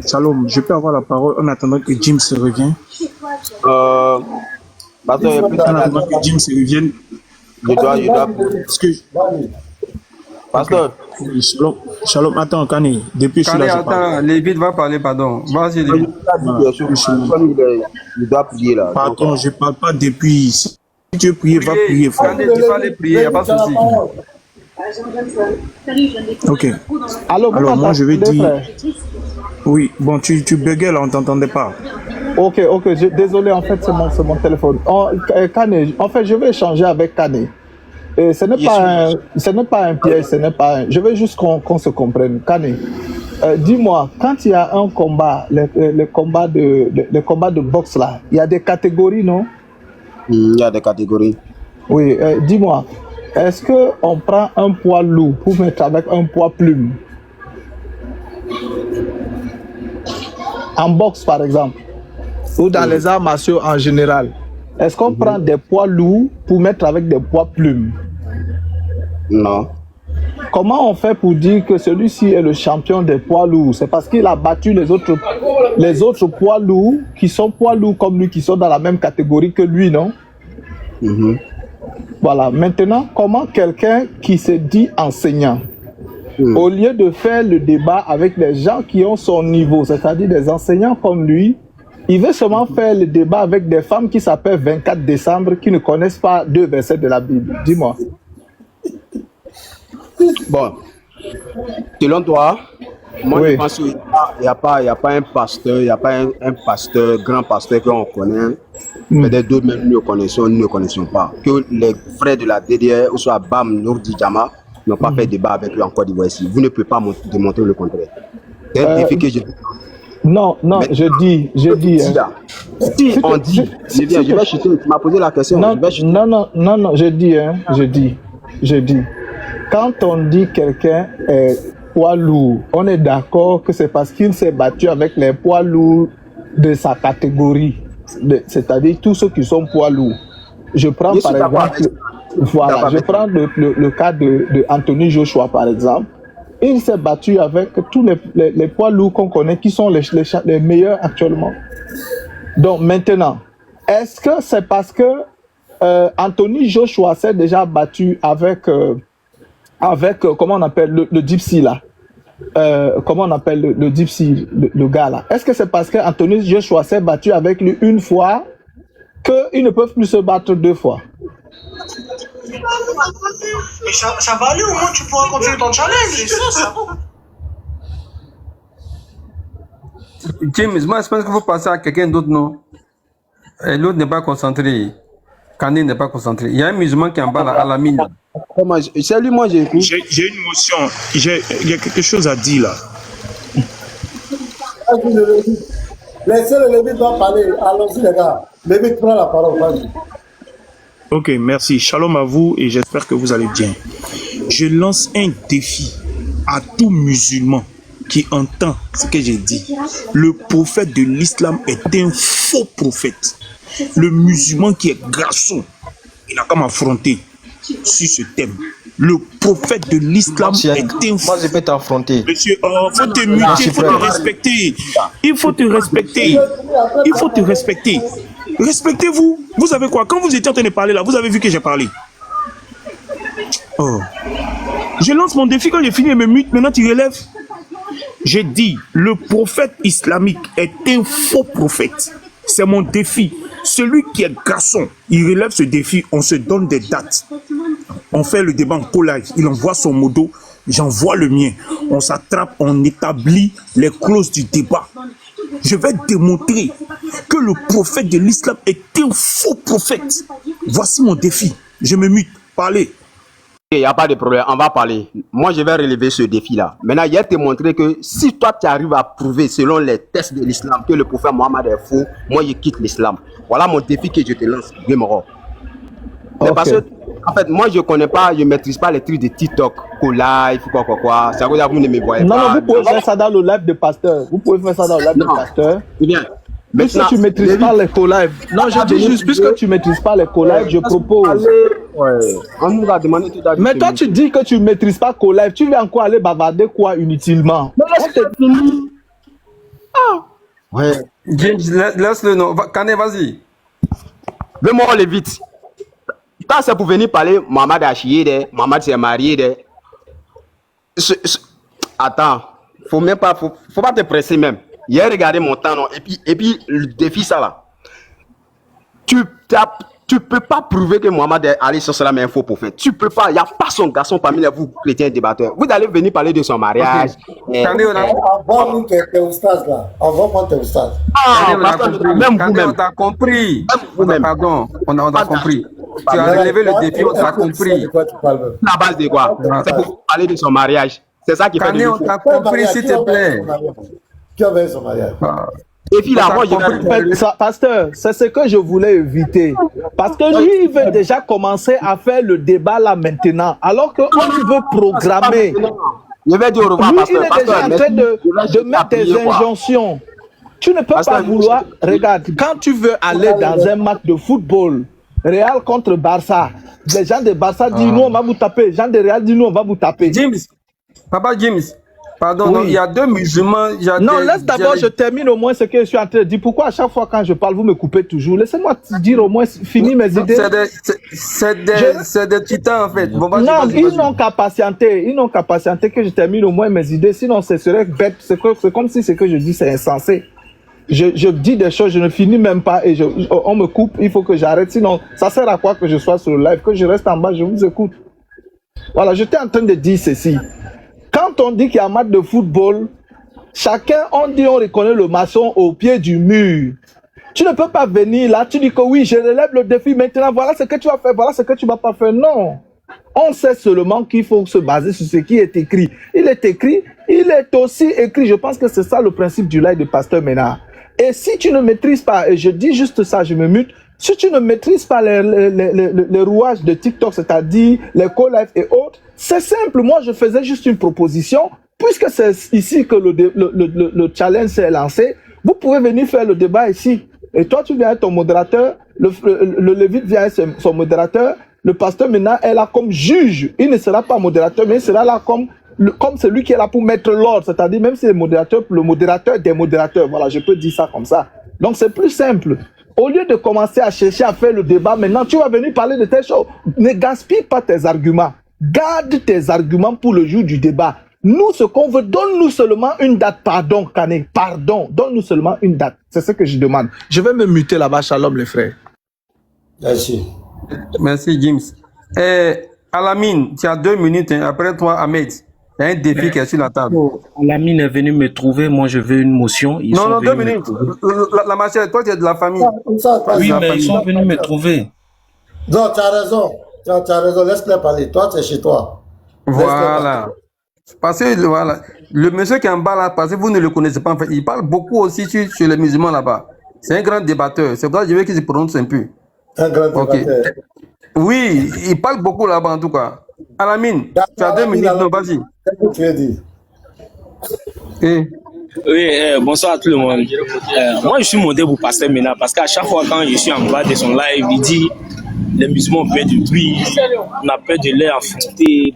Shalom, je peux avoir la parole en attendant que Jim se revienne. En attendant que Jim se revienne. Je dois. Pasteur. Shalom, attends, Kane. Depuis Kane, attends, Lévite va parler, pardon. Vas-y, Lévite. Il doit prier là. Pardon, je ne parle pas depuis. Si tu veux prier, va prier, frère. Kane, tu vas aller prier, il n'y a pas de souci. Ok. Alors, moi, je vais dire. Oui, bon, tu buguais là, on ne t'entendait pas. Ok, désolé, en fait, c'est mon téléphone. Kane, en fait, je vais échanger avec Kane. Et ce n'est pas un piège, je veux juste qu'on se comprenne. Kane, dis-moi, quand il y a un combat, le combat de boxe là, il y a des catégories, non? Il y a des catégories. Oui, dis-moi, est-ce qu'on prend un poids lourd pour mettre avec un poids plume? En boxe, par exemple, ou dans les arts martiaux en général, est-ce qu'on prend des poids lourds pour mettre avec des poids plumes? Non. Comment on fait pour dire que celui-ci est le champion des poids lourds? C'est parce qu'il a battu les autres poids lourds qui sont poids lourds comme lui, qui sont dans la même catégorie que lui, non? Voilà. Maintenant, comment quelqu'un qui se dit enseignant, au lieu de faire le débat avec les gens qui ont son niveau, c'est-à-dire des enseignants comme lui, il veut seulement faire le débat avec des femmes qui s'appellent 24 décembre, qui ne connaissent pas 2 versets de la Bible. Dis-moi. Bon, selon toi, Moi, Oui. je pense qu'il n'y a pas un pasteur, il n'y a pas un pasteur, grand pasteur qu'on connaît. Peut-être d'autres même nous ne connaissons pas. Que les frères de la DDR, ou soit BAM, Nourdi Djama, n'ont pas fait débat avec eux en Côte d'Ivoire ici. Vous ne pouvez pas démontrer le contraire. C'est un défi que je... Non, Mais je dis. si, là, si on dit, c'est bien, je vais chuter, tu m'as posé la question, Non, je vais chuter. non, je dis. Quand on dit quelqu'un est poids lourd, on est d'accord que c'est parce qu'il s'est battu avec les poids lourds de sa catégorie, c'est-à-dire tous ceux qui sont poids lourds. Je prends Je par suis d'accord exemple, avec voilà, je prends le cas de Anthony Joshua par exemple. Il s'est battu avec tous les poids lourds qu'on connaît, qui sont les meilleurs actuellement. Donc maintenant, est-ce que c'est parce que Anthony Joshua s'est déjà battu avec comment on appelle le Gypsy là, comment on appelle le Gypsy, le gars là. Est-ce que c'est parce que Anthony Joshua s'est battu avec lui une fois qu'ils ne peuvent plus se battre deux fois? Mais ça va aller, au moins tu pourras continuer ton challenge. Et ça va. James, moi je pense qu'il faut passer à quelqu'un d'autre, non? Et l'autre n'est pas concentré. Kane n'est pas concentré. Il y a un musulman qui est en bas là, à la mine. C'est lui, moi j'écoute. J'ai une motion. Il y a quelque chose à dire là. Laissez le Lévite doit parler. Allons-y, les gars. Lévite prend la parole. Vas-y. Ok, merci. Shalom à vous et j'espère que vous allez bien. Je lance un défi à tout musulman qui entend ce que j'ai dit. Le prophète de l'islam est un faux prophète. Le musulman qui est garçon, il n'a qu'à m'affronter sur ce thème. Le prophète de l'islam est un faux. Moi, je peux t'affronter. Monsieur, faut te muter, il faut te respecter. Il faut te respecter. Il faut te respecter. Respectez-vous. Vous savez quoi? Quand vous étiez en train de parler là, vous avez vu que j'ai parlé. Oh. Je lance mon défi quand j'ai fini, me mute. Maintenant, tu relèves. J'ai dit, le prophète islamique est un faux prophète. C'est mon défi. Celui qui est garçon, il relève ce défi. On se donne des dates. On fait le débat en co-live. Il envoie son modo, j'envoie le mien. On s'attrape, on établit les clauses du débat. Je vais démontrer que le prophète de l'islam est un faux prophète. Voici mon défi. Je me mute. Parlez. Il n'y a pas de problème, on va parler. Moi, je vais relever ce défi-là. Maintenant, hier, te montrer que si toi, tu arrives à prouver, selon les tests de l'islam, que le prophète Mohammed est faux, moi, je quitte l'islam. Voilà mon défi que je te lance, Guémoro. Okay. Parce que, en fait, moi, je connais pas, je maîtrise pas les trucs de TikTok, co-live, quoi. Ça veut dire que vous ne me voyez pas. Non, vous pouvez faire ça dans le live de pasteur. Vous pouvez faire ça dans le live de pasteur. Bien. Puisque tu ne maîtrises pas les co-live. Non, je dis juste, puisque tu ne maîtrises pas les co-live, je propose. On nous a demandé tout à l'heure. Mais toi, tu dis que tu ne maîtrises pas co-live. Tu vas encore aller bavarder quoi inutilement? Ouais. James, laisse-le, non. Kane, vas-y. Veux-moi aller vite. Quand c'est pour venir parler, Mohamed a chié, Mohamed s'est marié. Attends, faut pas te presser même. Hier, regardez mon temps, non? Et puis le défi, ça là. Tu peux pas prouver que Mohamed Ali Sallam est un faux prophète. Tu peux pas. Il n'y a pas son garçon parmi les vous chrétiens débatteurs. Vous allez venir parler de son mariage. Okay. Envoie-nous tes oustas là. Envoie-moi tes oustas. Même vous-même. On t'a compris. Pardon, on a compris. Tu as Mais relevé le défi, on t'a compris. La base de quoi? C'est pour parler de son mariage. C'est ça qui fait Kane, on t'a compris, s'il te plaît. Qui a veillé son mariage? Et puis là, moi, pasteur, c'est ce que je voulais éviter. Parce que lui, il veut déjà commencer à faire le débat là maintenant. Alors qu'on veut programmer. Je vais dire au revoir, lui, pasteur. Il est déjà en train de mettre des injonctions. Tu ne peux pas vouloir. Regarde, quand tu veux aller dans un match de football, Real contre Barça, les gens de Barça disent nous, on va vous taper. Les gens de Real disent nous, on va vous taper. James, Papa James. Pardon, oui. Non, il y a deux musulmans. Non, laisse d'abord, je termine au moins ce que je suis en train de dire. Pourquoi à chaque fois quand je parle, vous me coupez toujours? Laissez-moi dire au moins, finir mes idées. C'est des titans en fait. Bon, non, ils n'ont qu'à patienter. Ils n'ont qu'à patienter que je termine au moins mes idées. Sinon, ce serait bête. C'est comme si ce que je dis, c'est insensé. Je dis des choses, je ne finis même pas et on me coupe. Il faut que j'arrête. Sinon, ça sert à quoi que je sois sur le live? Que je reste en bas, je vous écoute. Voilà, j'étais en train de dire ceci. Quand on dit qu'il y a un match de football, Chacun, on dit, on reconnaît le maçon au pied du mur. Tu ne peux pas venir là, tu dis que oui, je relève le défi maintenant, voilà ce que tu vas faire, voilà ce que tu vas pas faire. Non. On sait seulement qu'il faut se baser sur ce qui est écrit. Il est écrit, il est aussi écrit. Je pense que c'est ça le principe du live de Pasteur Ménard. Et si tu ne maîtrises pas, et je dis juste ça, je me mute, si tu ne maîtrises pas les rouages de TikTok, c'est-à-dire les co-live et autres, c'est simple. Moi, je faisais juste une proposition. Puisque c'est ici que le challenge s'est lancé, vous pouvez venir faire le débat ici. Et toi, tu viens être ton modérateur, le lévite vient être son modérateur, le pasteur maintenant est là comme juge. Il ne sera pas modérateur, mais il sera là comme celui qui est là pour mettre l'ordre. C'est-à-dire, même si le modérateur des modérateurs. Voilà, je peux dire ça comme ça. Donc, c'est plus simple. Au lieu de commencer à chercher à faire le débat, maintenant, tu vas venir parler de telles choses. Ne gaspille pas tes arguments. Garde tes arguments pour le jour du débat. Nous, ce qu'on veut, donne-nous seulement une date. Pardon, Kane, pardon. Donne-nous seulement une date. C'est ce que je demande. Je vais me muter là-bas. Shalom, les frères. Merci. Merci, James. Alamine, tu as 2 minutes. Hein. Après toi, Ahmed. Il y a un défi qui est sur la table. Alamine est venu me trouver. Moi, je veux une motion. Non, 2 minutes. La machine, toi, tu es de la famille. Oui, mais ils sont venus me trouver. Non, tu as raison. Tu as raison. Laisse-les parler. Toi, tu es chez toi. Voilà. Parce que voilà, le monsieur qui est en bas là, parce que vous ne le connaissez pas, en fait, il parle beaucoup aussi sur les musulmans là-bas. C'est un grand débatteur. C'est pour ça que je veux qu'il se prononce un peu. Un grand débatteur. Oui, il parle beaucoup là-bas en tout cas. Alamine, tu as 2 minutes, non, vas-y. Qu'est-ce que tu veux dire? Oui, bonsoir à tout le monde. Moi, je suis monté pour Pasteur Ménard parce qu'à chaque fois quand je suis en bas de son live, il dit les musulmans ont peur du bruit, on a peur de l'air affronté.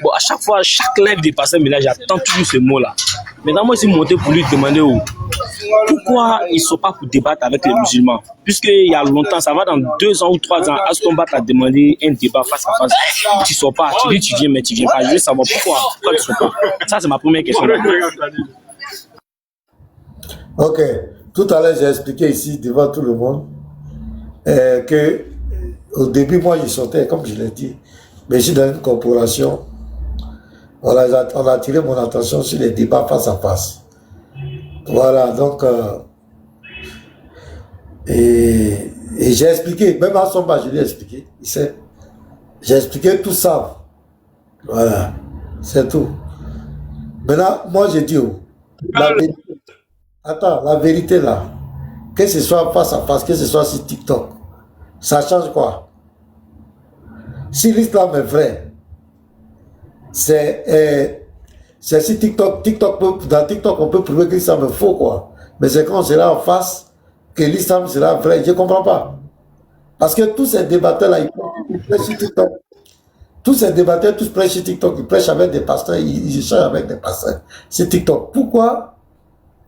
Bon, à chaque fois, chaque live de Pasteur Ménard, j'attends toujours ce mot-là. Maintenant, moi, je suis monté pour lui demander pourquoi ils ne sont pas pour débattre avec les musulmans. Puisqu'il y a longtemps, ça va dans 2 ans ou 3 ans, Astombat a demandé un débat face à face. Tu ne sors pas, tu dis tu viens, mais tu ne viens pas. Je veux savoir pourquoi tu ne sors pas. Ça, c'est ma première question. Ok. Tout à l'heure, j'ai expliqué ici devant tout le monde que au début, moi, je sortais, comme je l'ai dit, mais je suis dans une corporation. On a attiré mon attention sur les débats face à face. Voilà, donc, et j'ai expliqué, même à Somba, je lui ai expliqué, il sait. J'ai expliqué tout ça. Voilà, c'est tout. Maintenant, moi, j'ai dit, la vérité, attends, la vérité là, que ce soit face à face, que ce soit sur TikTok, ça change quoi? Si l'islam est vrai, c'est si TikTok, dans TikTok, on peut prouver que l'islam est faux, quoi. Mais c'est quand on sera en face que l'islam sera vrai. Je ne comprends pas. Parce que tous ces débatteurs-là, ils prêchent sur TikTok. Tous ces débatteurs, tous prêchent sur TikTok. Ils prêchent avec des pasteurs, ils échangent avec des pasteurs sur TikTok. Pourquoi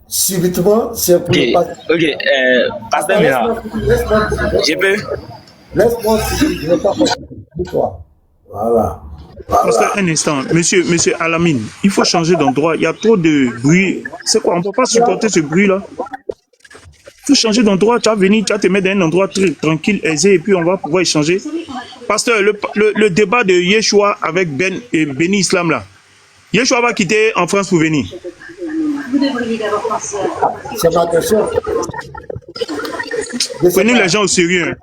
subitement, c'est pour les pasteurs? Ok, Pasteur Ménard, je peux? Laisse-moi finir, je ne vais pas pour toi. Voilà. Pasteur, un instant. Monsieur Alamine, il faut changer d'endroit. Il y a trop de bruit. C'est quoi? On ne peut pas supporter ce bruit-là. Il faut changer d'endroit. Tu vas venir, tu vas te mettre dans un endroit très tranquille, aisé, et puis on va pouvoir échanger. Pasteur, le débat de Yeshua avec Béni Islam, là. Yeshua va quitter en France pour venir. C'est ma question. Prenez les gens au sérieux.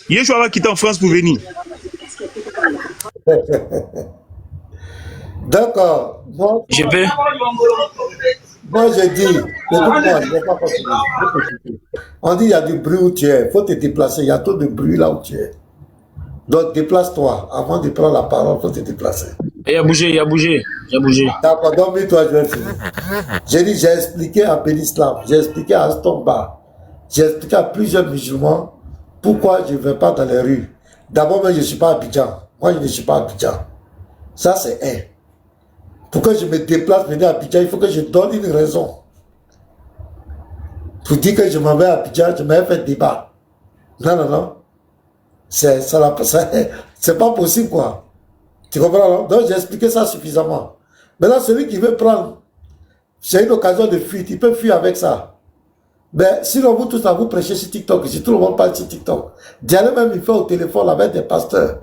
Yeshua va quitter en France pour venir. D'accord. Moi, Je peux? moi j'ai dit, écoute-moi, je ne vais pas continuer. On dit il y a du bruit où tu es. Il faut te déplacer. Il y a trop de bruit là où tu es. Donc déplace-toi. Avant de prendre la parole, il faut te déplacer. Il a bougé, il a bougé. J'ai bougé. D'accord, donc toi, je vais finir. J'ai dit, j'ai expliqué à Bénislam, j'ai expliqué à Astomba, j'ai expliqué à plusieurs musulmans pourquoi je ne vais pas dans les rues. D'abord, moi, je ne suis pas à Abidjan. Moi, je ne suis pas à Abidjan. Ça, c'est un. Pourquoi je me déplace venir à Abidjan, il faut que je donne une raison. Pour dire que je m'en vais à Abidjan, je m'avais fait débat. Non, non, non. C'est pas possible, quoi. Tu comprends, non? Donc, j'ai expliqué ça suffisamment. Maintenant, celui qui veut prendre, c'est une occasion de fuite, il peut fuir avec ça. Mais sinon, vous tous, vous prêchez sur TikTok, si tout le monde parle sur TikTok. Diane même, il fait au téléphone avec des pasteurs.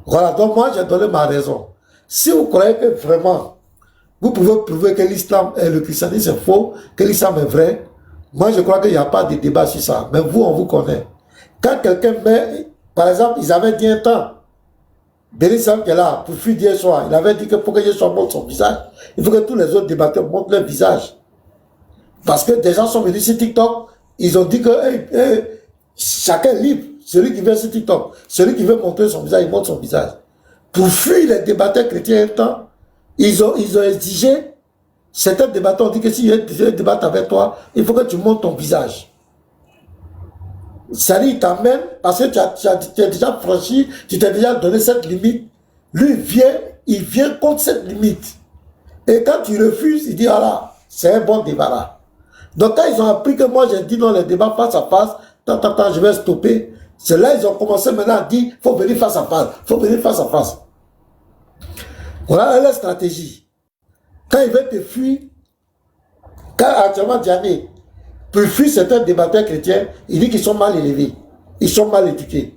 Voilà, donc moi, j'ai donné ma raison. Si vous croyez que vraiment, vous pouvez prouver que l'islam et le christianisme est faux, que l'islam est vrai. Moi, je crois qu'il n'y a pas de débat sur ça. Mais vous, on vous connaît. Quand quelqu'un met, par exemple, ils avaient dit un temps, Bénissam qui est là, pour fuir d'hier soir, il avait dit que pour que Dieu montre son visage, il faut que tous les autres débatteurs montrent leur visage. Parce que des gens sont venus sur TikTok, ils ont dit que chacun est libre. Celui qui vient sur TikTok, celui qui veut montrer son visage, il montre son visage. Pour fuir les débatteurs chrétiens un temps, ils ont exigé, certains débatteurs ont dit que si je veux débattre avec toi, il faut que tu montres ton visage. Ça dit, il t'amène, parce que tu as déjà franchi, tu t'es déjà donné cette limite. Lui, il vient contre cette limite. Et quand tu refuses, il dit, ah là, c'est un bon débat là. Donc quand ils ont appris que moi j'ai dit non, les débats face à face, je vais stopper. C'est là ils ont commencé maintenant à dire, faut venir face à face, faut venir face à face. Voilà leur stratégie. Quand ils veulent te fuir, quand actuellement Diané, pour fuir certains débatteurs chrétiens, il dit qu'ils sont mal élevés, ils sont mal éduqués.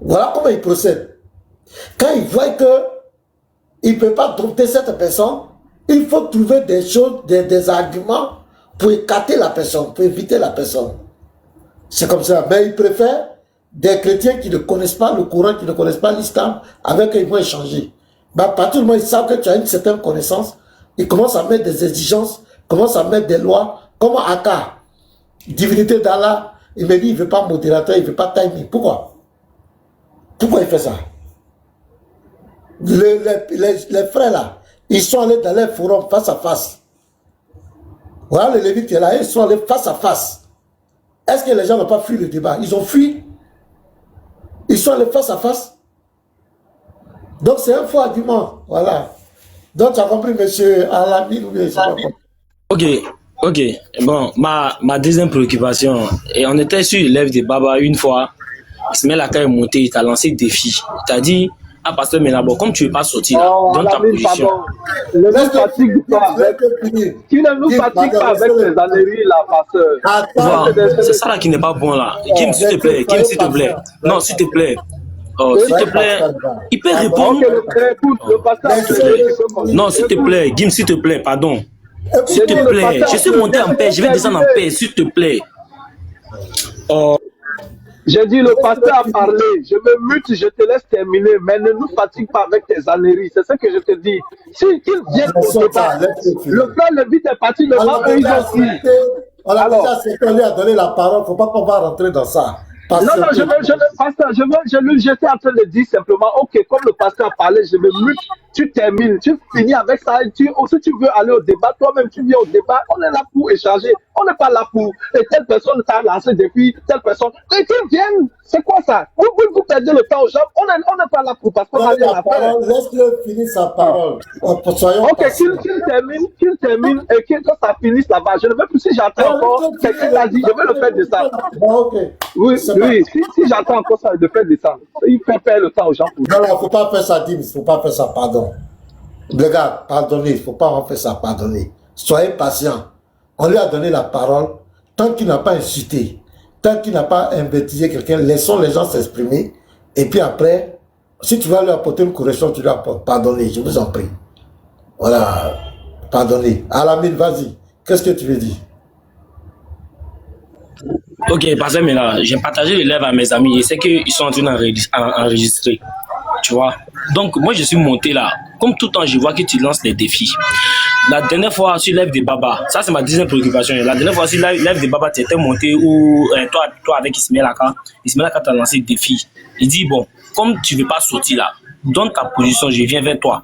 Voilà comment ils procèdent. Quand ils voient qu'ils ne peuvent pas dompter cette personne, il faut trouver des choses, des arguments pour écarter la personne, pour éviter la personne. C'est comme ça. Mais ils préfèrent des chrétiens qui ne connaissent pas le Coran, qui ne connaissent pas l'islam, avec qui ils vont échanger. Mais à partir du moment où ils savent que tu as une certaine connaissance, ils commencent à mettre des exigences, commencent à mettre des lois, comme Aka, divinité d'Allah, il me dit il ne veut pas modérateur, il ne veut pas timing. Pourquoi? Pourquoi il fait ça? Les frères là, ils sont allés dans les forums face à face. Voilà les Lévites qui est là, ils sont allés face à face. Est-ce que les gens n'ont pas fui le débat? Ils ont fui. Ils sont allés face à face. Donc c'est un faux argument. Voilà. Donc tu as compris, monsieur Alamine, ou bien je sais pas quoi. Ok. Bon, ma deuxième préoccupation, et on était sur l'élève de Baba une fois, Ismaël Aka est monté, il t'a lancé le défi. Il t'a dit, ah pasteur Menabo, comme tu ne veux pas sortir là, donne ta position. Ne nous fatigue pas avec, tu ne nous fatigues pas avec tes âneries là, pasteur. Voilà. C'est ça là qui n'est pas bon là. Kim, s'il te plaît, Kim, s'il te plaît. Non, s'il te plaît. Oh, s'il te plaît, il peut répondre. Non, s'il te plaît, Gim, s'il te plaît, pardon. S'il te plaît, je suis monté en paix, je vais descendre en paix, s'il te plaît. Oh. J'ai dit, le pasteur a parlé, je me mute, je te laisse terminer, mais ne nous fatigue pas avec tes âneries, c'est ce que je te dis. Si qu'ils viennent au débat, le frère Lévite est parti, le frère, eux, ils ont dit. On a déjà c'est qu'on lui a donné la parole, il ne faut pas qu'on va rentrer dans ça. Non, j'étais en train de dire simplement, ok, comme le pasteur a parlé, je me mute, tu termines, tu finis avec ça, si tu veux aller au débat, toi-même tu viens au débat, on est là pour échanger, on n'est pas là pour, et telle personne t'a lancé depuis, telle personne, et qu'ils viennent, c'est quoi ça? Vous perdez le temps aux gens, on n'est pas là pour, parce qu'on a rien à faire. Laisse-le finir sa parole. Ok, qu'il termine, et que ça finisse là-bas, je ne veux plus, si j'attends encore, quelqu'un l'a dit, je vais le faire descendre. Ok. Oui, si j'attends encore ça, de faire descendre, il fait perdre le temps aux gens. Non, il ne faut pas faire ça, Dim, il ne faut pas faire ça, pardon. Les gars, pardonnez, il ne faut pas en faire ça, pardonnez. Soyez patients. On lui a donné la parole, tant qu'il n'a pas insulté, tant qu'il n'a pas invertisé quelqu'un, laissons les gens s'exprimer, et puis après, si tu vas lui apporter une correction, tu lui apportes. Pardonnez, je vous en prie. Voilà, pardonnez. Alamine, vas-y, qu'est-ce que tu veux dire? Ok, parce que maintenant, j'ai partagé les lèvres à mes amis et c'est qu'ils sont en train d'enregistrer. Tu vois? Donc, moi, je suis monté là. Comme tout le temps, je vois que tu lances les défis. La dernière fois, sur l'Ève des Baba, ça c'est ma deuxième préoccupation. La dernière fois, sur l'Ève des Baba, tu étais monté où toi avec Ismaël Aka t'a lancé le défi. Il dit, bon, comme tu ne veux pas sortir là, donne ta position, je viens vers toi.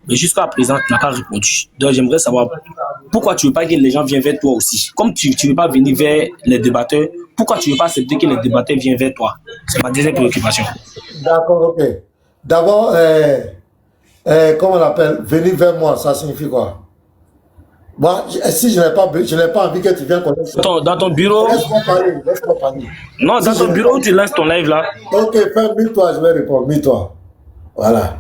Mais jusqu'à présent, tu n'as pas répondu. Donc, j'aimerais savoir pourquoi tu ne veux pas que les gens viennent vers toi aussi. Comme tu ne veux pas venir vers les débatteurs, pourquoi tu ne veux pas accepter que les débatteurs viennent vers toi? C'est ma deuxième préoccupation. D'accord, ok. D'abord, comment on appelle, venir vers moi, ça signifie quoi? Moi, si je n'ai pas envie que tu viennes connaître. Dans ton bureau. Laisse-moi parler. Non, dans ton bureau où tu lances ton live là. Ok, mets-toi, je vais répondre, mets-toi. Voilà.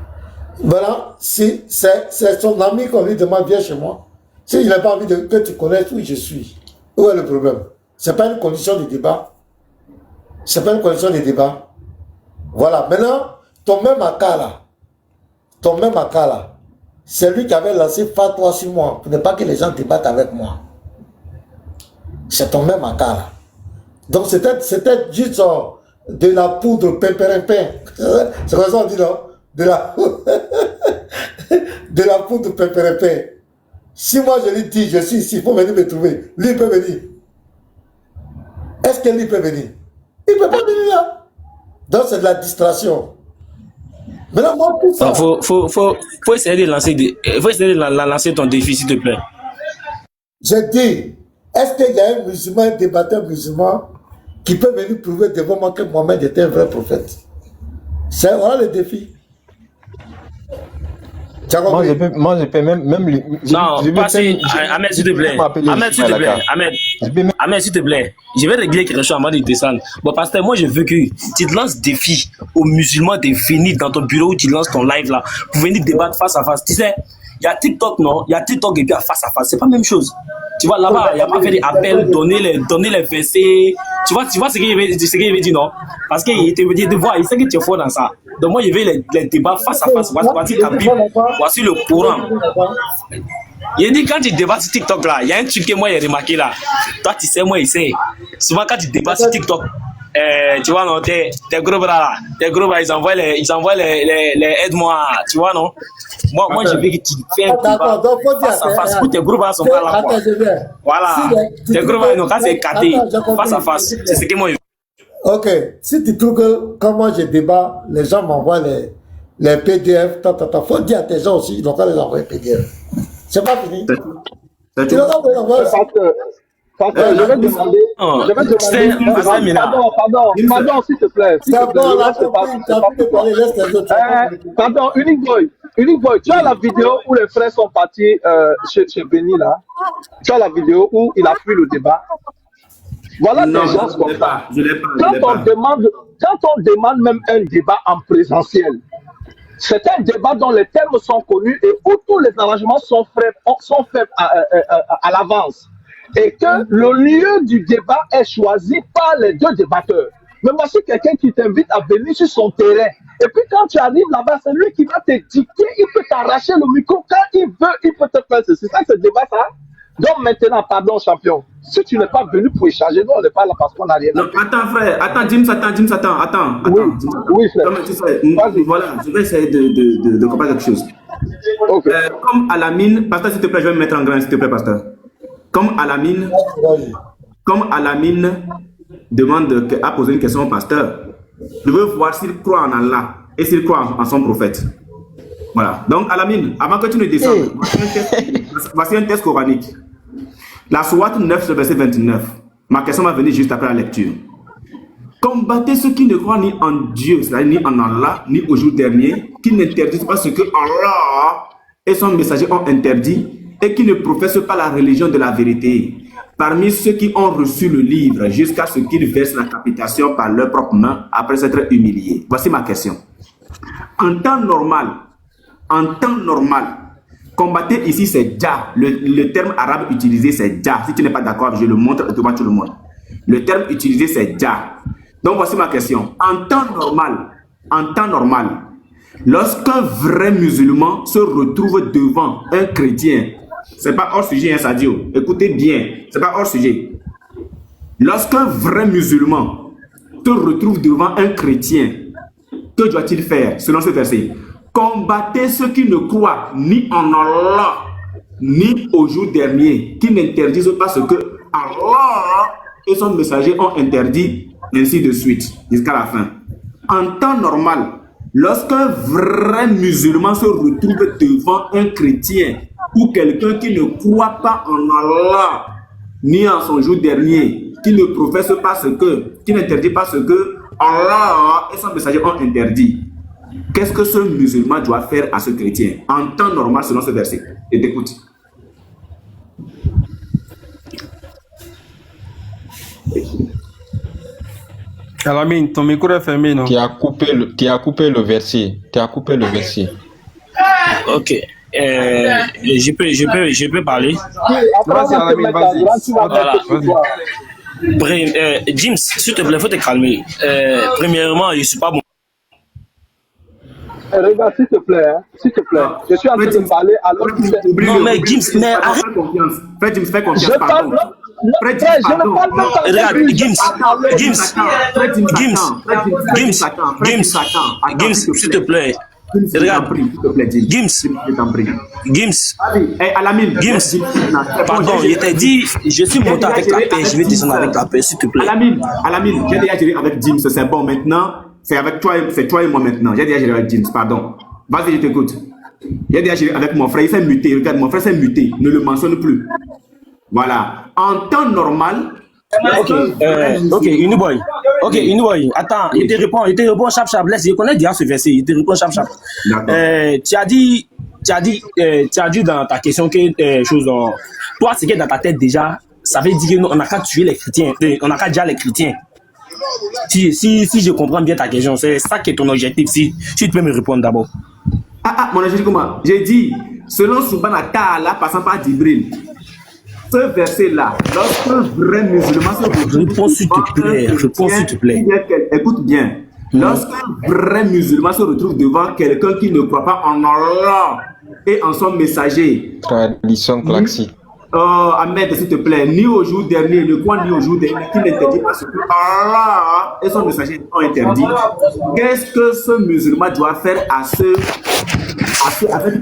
Voilà, si c'est son ami qu'on lui demande, viens chez moi. Si je n'ai pas envie que tu connaisses où je suis, où est le problème? Ce n'est pas une condition de débat. Ce n'est pas une condition de débat. Voilà, maintenant, ton même Aka là, c'est lui qui avait lancé Fatwa sur moi, pour ne pas que les gens débattent avec moi. C'est ton même cas. Donc c'était juste de la poudre pépérimpin. C'est comme ça on dit, non? De la poudre pépérimpin. Si moi je lui dis, je suis ici, il faut venir me trouver, lui il peut venir. Est-ce que lui peut venir? Il ne peut pas venir là. Donc c'est de la distraction. Maintenant, moi, tout ça. Faut essayer de lancer ton défi, s'il te plaît. J'ai dit, est-ce qu'il y a un musulman, un débatteur musulman qui peut venir prouver devant moi que Mohamed était un vrai prophète? C'est voilà le défi. Moi, je peux même non, Ahmed, s'il te plaît. Ahmed, s'il te plaît. Je vais régler quelque chose avant de descendre. Bon, pasteur, moi, je veux que tu te lances défi aux musulmans de venir dans ton bureau où tu lances ton live là, pour venir débattre face à face. Tu sais, il y a TikTok, non? Il y a TikTok et puis à face à face. C'est pas la même chose. Tu vois, là-bas, il n'y a pas fait des appels, donner les versets. Tu vois ce qu'il veut dire, non? Parce qu'il te voit, il sait que tu es fort dans ça. Donc moi, je veux les débats face à face. Voici la Bible, voici le Coran. Il dit, quand tu débats sur TikTok, là, il y a un truc que moi, j'ai remarqué là. Toi, tu sais, moi, il sait. Souvent, quand tu débats sur TikTok, tu vois, non, tes gros bras là, ils envoient les aide-moi, tu vois, non? Moi, je veux que tu fais un débat face à face. Pour tes gros bras sont pas là, quoi. Voilà. Tes gros bras, quand c'est caté, face à face, c'est ce que moi, je veux. Ok, si tu trouves que quand moi je débat, les gens m'envoient les PDF, faut dire à tes gens aussi, ils n'ont pas les envoyer PDF. C'est pas fini. Tu n'as pas les envoyer aussi. Je vais demander. Pardon, s'il te plaît. Pardon, Unique Boy, tu as la vidéo où les frères sont partis chez Benny là. Tu as la vidéo où il a fui le débat. Voilà des gens comme ça. Quand on demande même un débat en présentiel, c'est un débat dont les termes sont connus et où tous les arrangements sont faits à l'avance. Et que le lieu du débat est choisi par les deux débatteurs. Mais voici quelqu'un qui t'invite à venir sur son terrain. Et puis quand tu arrives là-bas, c'est lui qui va te dicter, il peut t'arracher le micro quand il veut, il peut te faire ceci. C'est ça ce débat, ça? Donc maintenant, pardon champion, si tu n'es pas venu pour échanger, nous on n'est pas là parce qu'on n'a rien. Non, attends frère, attends, James, attends. Oui frère. Voilà, je vais essayer de comprendre quelque chose. Okay. Comme à la mine, pasteur s'il te plaît, je vais me mettre en grain s'il te plaît, pasteur. Comme à la mine a posé une question au pasteur, je veux voir s'il croit en Allah et s'il croit en son prophète. Voilà. Donc, Alamine, avant que tu ne descendes, voici un test coranique. La Sourate 9, verset 29. Ma question va venir juste après la lecture. Combattez ceux qui ne croient ni en Dieu, c'est-à-dire ni en Allah, ni au jour dernier, qui n'interdisent pas ce que Allah et son messager ont interdit et qui ne professent pas la religion de la vérité. Parmi ceux qui ont reçu le livre jusqu'à ce qu'ils versent la capitation par leurs propres mains après s'être humiliés. Voici ma question. En temps normal, combattre ici c'est dja. Le terme arabe utilisé c'est dja. Si tu n'es pas d'accord, je le montre et toi tu le montres. Le terme utilisé c'est dja. Donc voici ma question. En temps normal, lorsqu'un vrai musulman se retrouve devant un chrétien, c'est pas hors sujet, hein, Sadio. Écoutez bien, c'est pas hors sujet. Lorsqu'un vrai musulman se retrouve devant un chrétien, que doit-il faire selon ce verset? Combattez ceux qui ne croient ni en Allah, ni au jour dernier, qui n'interdisent pas ce que Allah et son messager ont interdit, ainsi de suite, jusqu'à la fin. En temps normal, lorsqu'un vrai musulman se retrouve devant un chrétien ou quelqu'un qui ne croit pas en Allah, ni en son jour dernier, qui ne professe pas ce que, qui n'interdit pas ce que Allah et son messager ont interdit, qu'est-ce que ce musulman doit faire à ce chrétien en temps normal selon ce verset? Et t'écoute. Alamine, ton micro est fermé, non? Tu as coupé le verset. Ok. Je peux parler. Vas-y, Alamine, vas-y. James, s'il te plaît, faut te calmer. Premièrement, je ne suis pas bon. regarde, s'il te plaît, hein, s'il te plaît. Je suis en train de parler alors que tu es... Non, mais Gims, mais arrête. Fred James, fais confiance, Je parle... pardon. Non, Fred frère, James, je ne parle même pas avec Regarde, lui. Gims, s'il te plaît. Regarde, Gims, Gims, pardon, je t'ai dit, je suis monté avec la paix, je vais descendre avec la paix, s'il te plaît. Alamine, j'ai déjà géré avec James, c'est bon, maintenant, c'est avec toi, c'est toi et moi maintenant. J'ai déjà géré avec James, pardon. Vas-y, je t'écoute. J'ai déjà géré avec mon frère, il s'est muté, regarde, mon frère s'est muté, ne le mentionne plus. Voilà. En temps normal. Ok, Uniboy. Ok, Uniboy. Attends, il te répond chap chap. Laisse, je connais déjà ce verset. Il te répond chap chap. Tu as dit dans ta question que toi, c'est que dans ta tête déjà, ça veut dire qu'on n'a qu'à tuer les chrétiens. On n'a qu'à dire les chrétiens. Si je comprends bien ta question, c'est ça qui est ton objectif. Si tu peux me répondre d'abord. Mon objectif comment? J'ai dit, selon Subhana Ta'ala, passant par Djibril. Ce verset-là, lorsqu'un vrai musulman se retrouve... Réponds s'il te plaît. Écoute bien. Lorsqu'un vrai musulman se retrouve devant quelqu'un qui ne croit pas en Allah et en son messager... Tradition classique. Oh, Ahmed, s'il te plaît, ni au jour dernier, ne crois ni au jour dernier, qui n'interdit pas ce que Allah et son messager ont interdit. Qu'est-ce que ce musulman doit faire à cette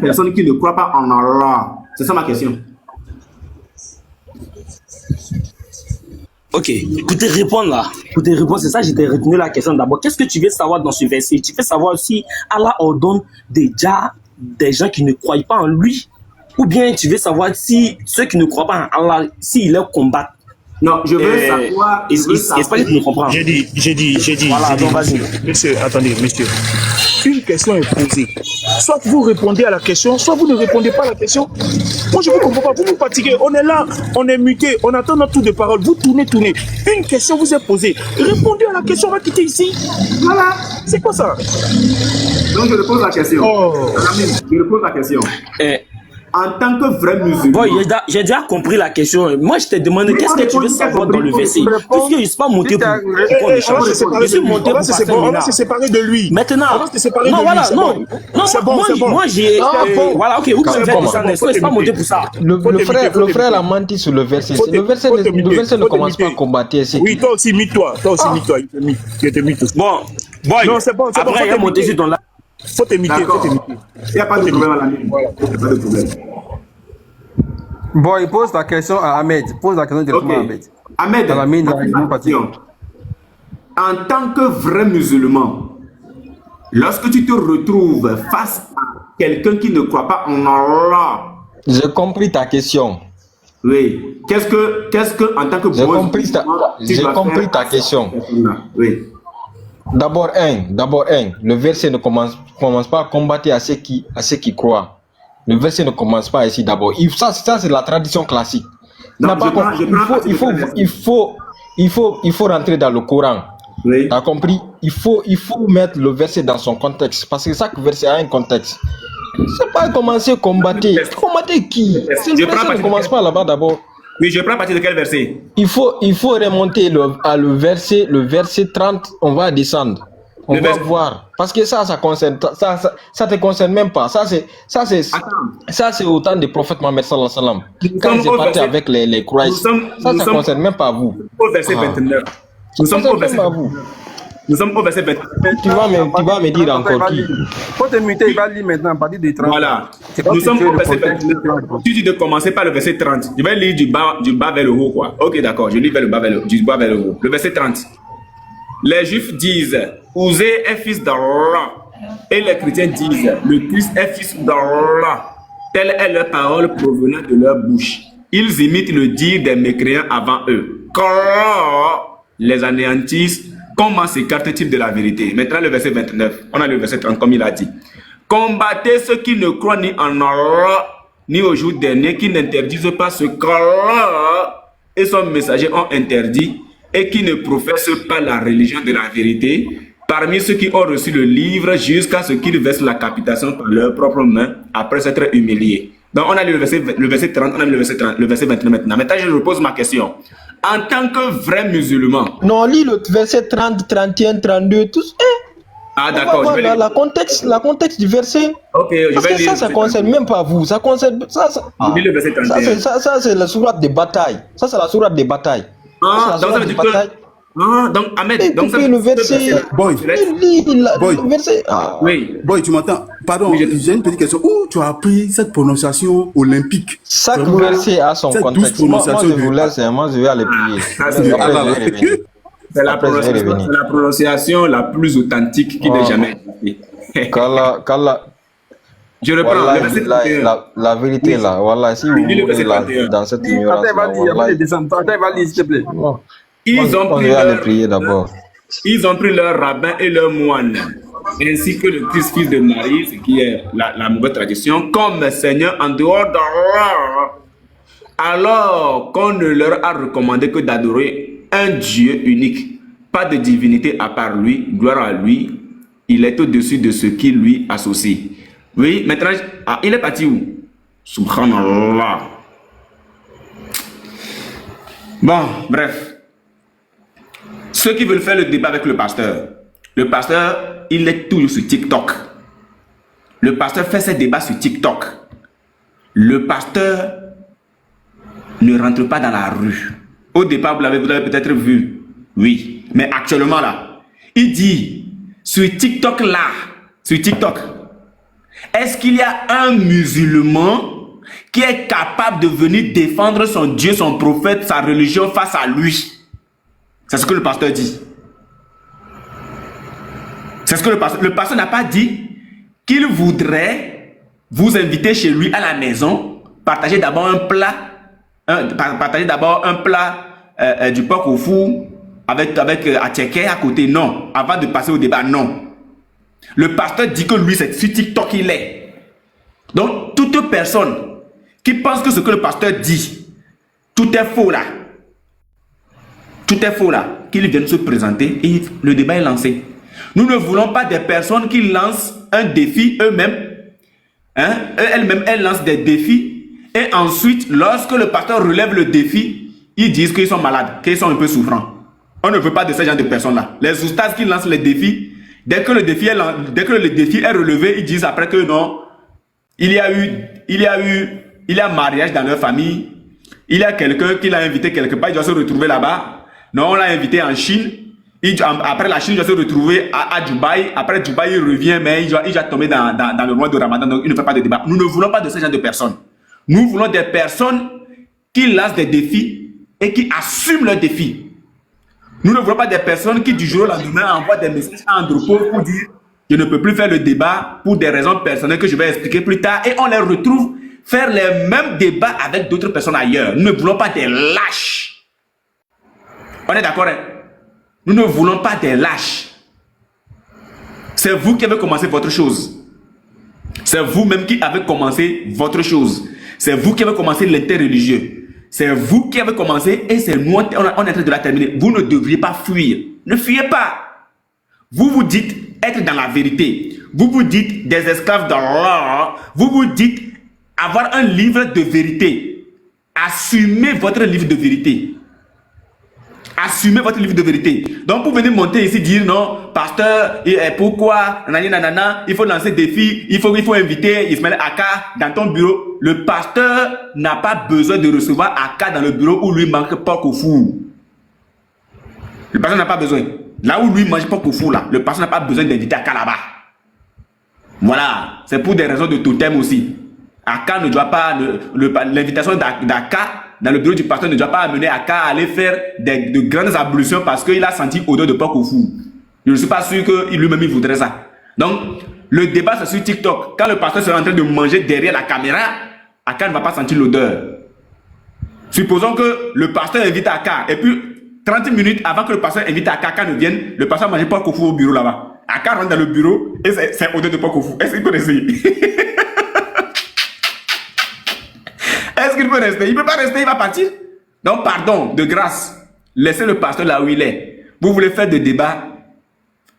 personne qui ne croit pas en Allah? C'est ça ma question. Ok, pour te répondre là, c'est ça, j'ai retenu la question d'abord. Qu'est-ce que tu veux savoir dans ce verset? Tu veux savoir si Allah ordonne déjà des gens qui ne croient pas en lui? Ou bien tu veux savoir si ceux qui ne croient pas en Allah, s'ils les combattent? Non, je veux savoir. Est-ce que tu me comprends? J'ai dit. Voilà, donc vas-y. Monsieur, attendez, monsieur. Une question est posée. Soit vous répondez à la question, soit vous ne répondez pas à la question. Moi, je ne vous comprends pas. Vous vous fatiguez. On est là, on est muté, on attend notre tour de parole. Vous tournez. Une question vous est posée. Répondez à la question, on va quitter ici. Voilà. C'est quoi ça? Donc, je repose la question. Je repose la question. En tant que vrai musulman. Bon, j'ai déjà compris la question. Moi, je t'ai demandé qu'est-ce que tu veux savoir dans le verset. Puisque je ne suis pas monté pour échanger. Je suis monté pour passer on va se séparer de lui. Maintenant, on va se séparer non, de voilà, lui. non. Moi, j'ai. Voilà, ok, vous pouvez faire ça. Je ne suis pas monté pour ça. Le frère a menti sur le verset. Le verset ne commence pas à combattre. Oui, toi aussi, mythe-toi. Il te mythe. Bon, non, c'est bon. Après, il a monté sur ton là. Faut t'imiter. Il n'y a pas de problème à la ligne. Voilà, il n'y a pas de problème. Bon, il pose la question à Ahmed. Pose la question directement à Ahmed. Ahmed, en tant que vrai musulman, lorsque tu te retrouves face à quelqu'un qui ne croit pas en Allah... J'ai compris ta question. Oui. Qu'est-ce que en tant que J'ai compris ta question. Oui. D'abord, le verset ne commence pas à combattre à ceux qui croient. Le verset ne commence pas ici d'abord. Ça c'est la tradition classique. Non, il faut rentrer dans le Coran. Oui. Tu as compris? Il faut mettre le verset dans son contexte. Parce que chaque verset a un contexte. C'est pas commencer à combattre. Combattre qui? Le verset ne commence pas là-bas d'abord. Oui, je prends partir de quel verset? Il faut remonter le verset 30, on va descendre. On va voir. Parce que ça te concerne même pas. Ça c'est au temps du prophète Mohammed sallallahu alayhi wa sallam. Quand ils sont partis avec les croyants. Ça concerne même pas vous. Au verset 29. Nous sommes au verset 29. Nous sommes au verset 29. Tu vas me dire encore qui? Faut te muter, il va lire maintenant à partir du 30. Voilà. Nous sommes au verset 29. Tu dis de commencer par le verset 30. Je vais lire du bas vers le haut, quoi. Ok, d'accord. Je lis du bas vers le haut. Le verset 30. Les Juifs disent, Ouzé est fils d'Allah. Et les chrétiens disent, le Christ est fils d'Allah. Telle est leur parole provenant de leur bouche. Ils imitent le dire des mécréants avant eux. Qu'Allah les anéantisse. Comment s'écarte-t-il de la vérité? Maintenant le verset 29. On a le verset 30 comme il a dit. Combattez ceux qui ne croient ni en Allah, ni au jour dernier, qui n'interdisent pas ce qu'Allah et son messager ont interdit, et qui ne professent pas la religion de la vérité, parmi ceux qui ont reçu le livre jusqu'à ce qu'ils versent la capitation par leurs propres mains après s'être humiliés. Donc on a le verset 30, on a le verset 29 maintenant. Maintenant je repose ma question. En tant que vrai musulman... Non, lis le verset 30, 31, 32, tous. Ah, On va d'accord, je voir vais la lire. contexte du verset. Ok, je Parce vais que lire. ça concerne même pas vous. Ça concerne. Je lis le verset 31. Ça, c'est la sourate des batailles. Ça, c'est la sourate des batailles. Ah, donc ça veut dire que. Ah, donc Ahmed, donc ça veut le verset. Boy, Boy. Le verset. Ah. Oui. Boy, tu m'entends? Pardon, j'ai une petite question. Où tu as appris cette prononciation olympique? Chaque Vraiment, verset a son cette douce contexte. Moi, prononciation je vous laisse, moi, je vais aller prier. Ça, c'est Après, je vais revenir. c'est la Après, je vais prononciation, revenir. c'est la prononciation la plus authentique qui n'ait jamais existé. Kala, Je reprends le Wallah, verset billahi, 31. la vérité là, voilà, si vous Oui, le mourrez verset là, 31. dans cette ignorance là, wallah, S'il te plaît. moi, Ils ont je pris vais aller leur, prier d'abord. ils ont pris leur rabbin et leur moine, ainsi que le Christ fils de Marie, ce qui est la mauvaise tradition, comme Seigneur en dehors d'Allah, alors qu'on ne leur a recommandé que d'adorer un Dieu unique, pas de divinité à part lui, gloire à lui, il est au-dessus de ce qui lui associe. Oui, maintenant, il est parti où? Subhanallah. Bon, bref. Ceux qui veulent faire le débat avec le pasteur, il est toujours sur TikTok. Le pasteur fait ses débats sur TikTok. Le pasteur ne rentre pas dans la rue. Au départ, vous l'avez peut-être vu. Oui. Mais actuellement, là, il dit, sur TikTok, est-ce qu'il y a un musulman qui est capable de venir défendre son Dieu, son prophète, sa religion face à lui? C'est ce que le pasteur dit. C'est ce que le pasteur n'a pas dit qu'il voudrait vous inviter chez lui à la maison, partager d'abord un plat, du porc au four avec attiéké à côté. Non, avant de passer au débat, non. Le pasteur dit que lui, c'est sur TikTok qu'il est. Donc, toute personne qui pense que ce que le pasteur dit, tout est faux là. Tout est faux là. Qu'ils viennent se présenter et le débat est lancé. Nous ne voulons pas des personnes qui lancent un défi eux-mêmes. Hein? Elles-mêmes, elles lancent des défis. Et ensuite, lorsque le pasteur relève le défi, ils disent qu'ils sont malades, qu'ils sont un peu souffrants. On ne veut pas de ce genre de personnes-là. Les oustas qui lancent les défis, dès que le défi est relevé, ils disent après que non, il y a mariage dans leur famille, il y a quelqu'un qui l'a invité quelque part, il doit se retrouver là-bas. Non, on l'a invité en Chine. Après la Chine, il doit se retrouver à Dubaï. Après Dubaï, il revient, mais il doit tomber dans le mois de Ramadan. Donc, il ne fait pas de débat. Nous ne voulons pas de ce genre de personnes. Nous voulons des personnes qui lancent des défis et qui assument leurs défis. Nous ne voulons pas des personnes qui, du jour au lendemain, envoient des messages à Andropov pour dire « Je ne peux plus faire le débat pour des raisons personnelles que je vais expliquer plus tard. » Et on les retrouve faire les mêmes débats avec d'autres personnes ailleurs. Nous ne voulons pas des lâches. On est d'accord, hein? Nous ne voulons pas des lâches. C'est vous qui avez commencé votre chose. C'est vous-même qui avez commencé votre chose. C'est vous qui avez commencé l'interreligieux. C'est vous qui avez commencé et c'est nous, on est en train de la terminer. Vous ne devriez pas fuir. Ne fuyez pas. Vous vous dites être dans la vérité. Vous vous dites des esclaves d'Allah. Vous vous dites avoir un livre de vérité. Assumez votre livre de vérité. Assumez votre livre de vérité. Donc, pour venir monter ici, dire non, pasteur, pourquoi, nanana, il faut lancer des défis, il faut inviter Ismaël Aka dans ton bureau. Le pasteur n'a pas besoin de recevoir Aka dans le bureau où lui manque porc au four. Le pasteur n'a pas besoin. Là où lui mange porc au four, là, le pasteur n'a pas besoin d'inviter Aka là-bas. Voilà. C'est pour des raisons de totem aussi. Aka ne doit pas, l'invitation d'Aka dans le bureau du pasteur ne doit pas amener Aka à aller faire de grandes ablutions parce qu'il a senti odeur de porc au four. Je ne suis pas sûr que lui-même il voudrait ça. Donc, le débat c'est sur TikTok. Quand le pasteur sera en train de manger derrière la caméra, Aka ne va pas sentir l'odeur. Supposons que le pasteur invite Aka et puis 30 minutes avant que le pasteur invite Aka ne vienne, le pasteur mange porc au four au bureau là-bas. Aka rentre dans le bureau et c'est odeur de porc au four. Est-ce qu'il peut essayer? Est-ce qu'il peut rester? Il ne peut pas rester, il va partir. Donc, pardon, de grâce, laissez le pasteur là où il est. Vous voulez faire des débats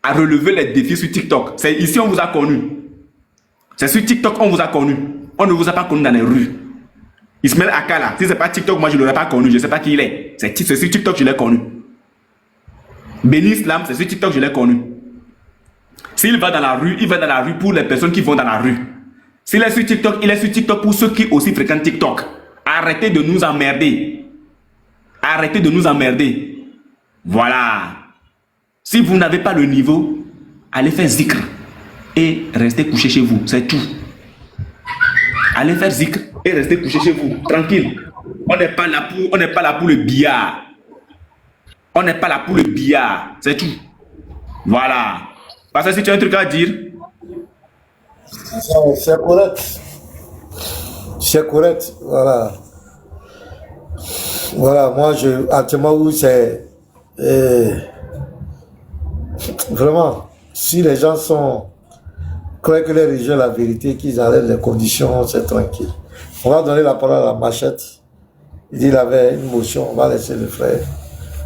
à relever les défis sur TikTok. C'est ici on vous a connu. C'est sur TikTok on vous a connu. On ne vous a pas connu dans les rues. Ismaël Aka là, si ce n'est pas TikTok, moi je ne l'aurais pas connu. Je ne sais pas qui il est. C'est sur TikTok je l'ai connu. Béni Islam, c'est sur TikTok je l'ai connu. S'il va dans la rue, il va dans la rue pour les personnes qui vont dans la rue. S'il est sur TikTok, il est sur TikTok pour ceux qui aussi fréquentent TikTok. Arrêtez de nous emmerder. Arrêtez de nous emmerder. Voilà. Si vous n'avez pas le niveau, allez faire zikr et restez couché chez vous. C'est tout. Allez faire zikr et restez couché chez vous. Tranquille. On n'est pas là pour le billard. On n'est pas là pour le billard. C'est tout. Voilà. Parce que si tu as un truc à dire. C'est correct. C'est correct. Voilà. Voilà, moi, actuellement, où c'est... vraiment, si les gens croient que les religions, la vérité, qu'ils enlèvent les conditions, c'est tranquille. On va donner la parole à la Machette. Il dit qu'il avait une motion, on va laisser le frère.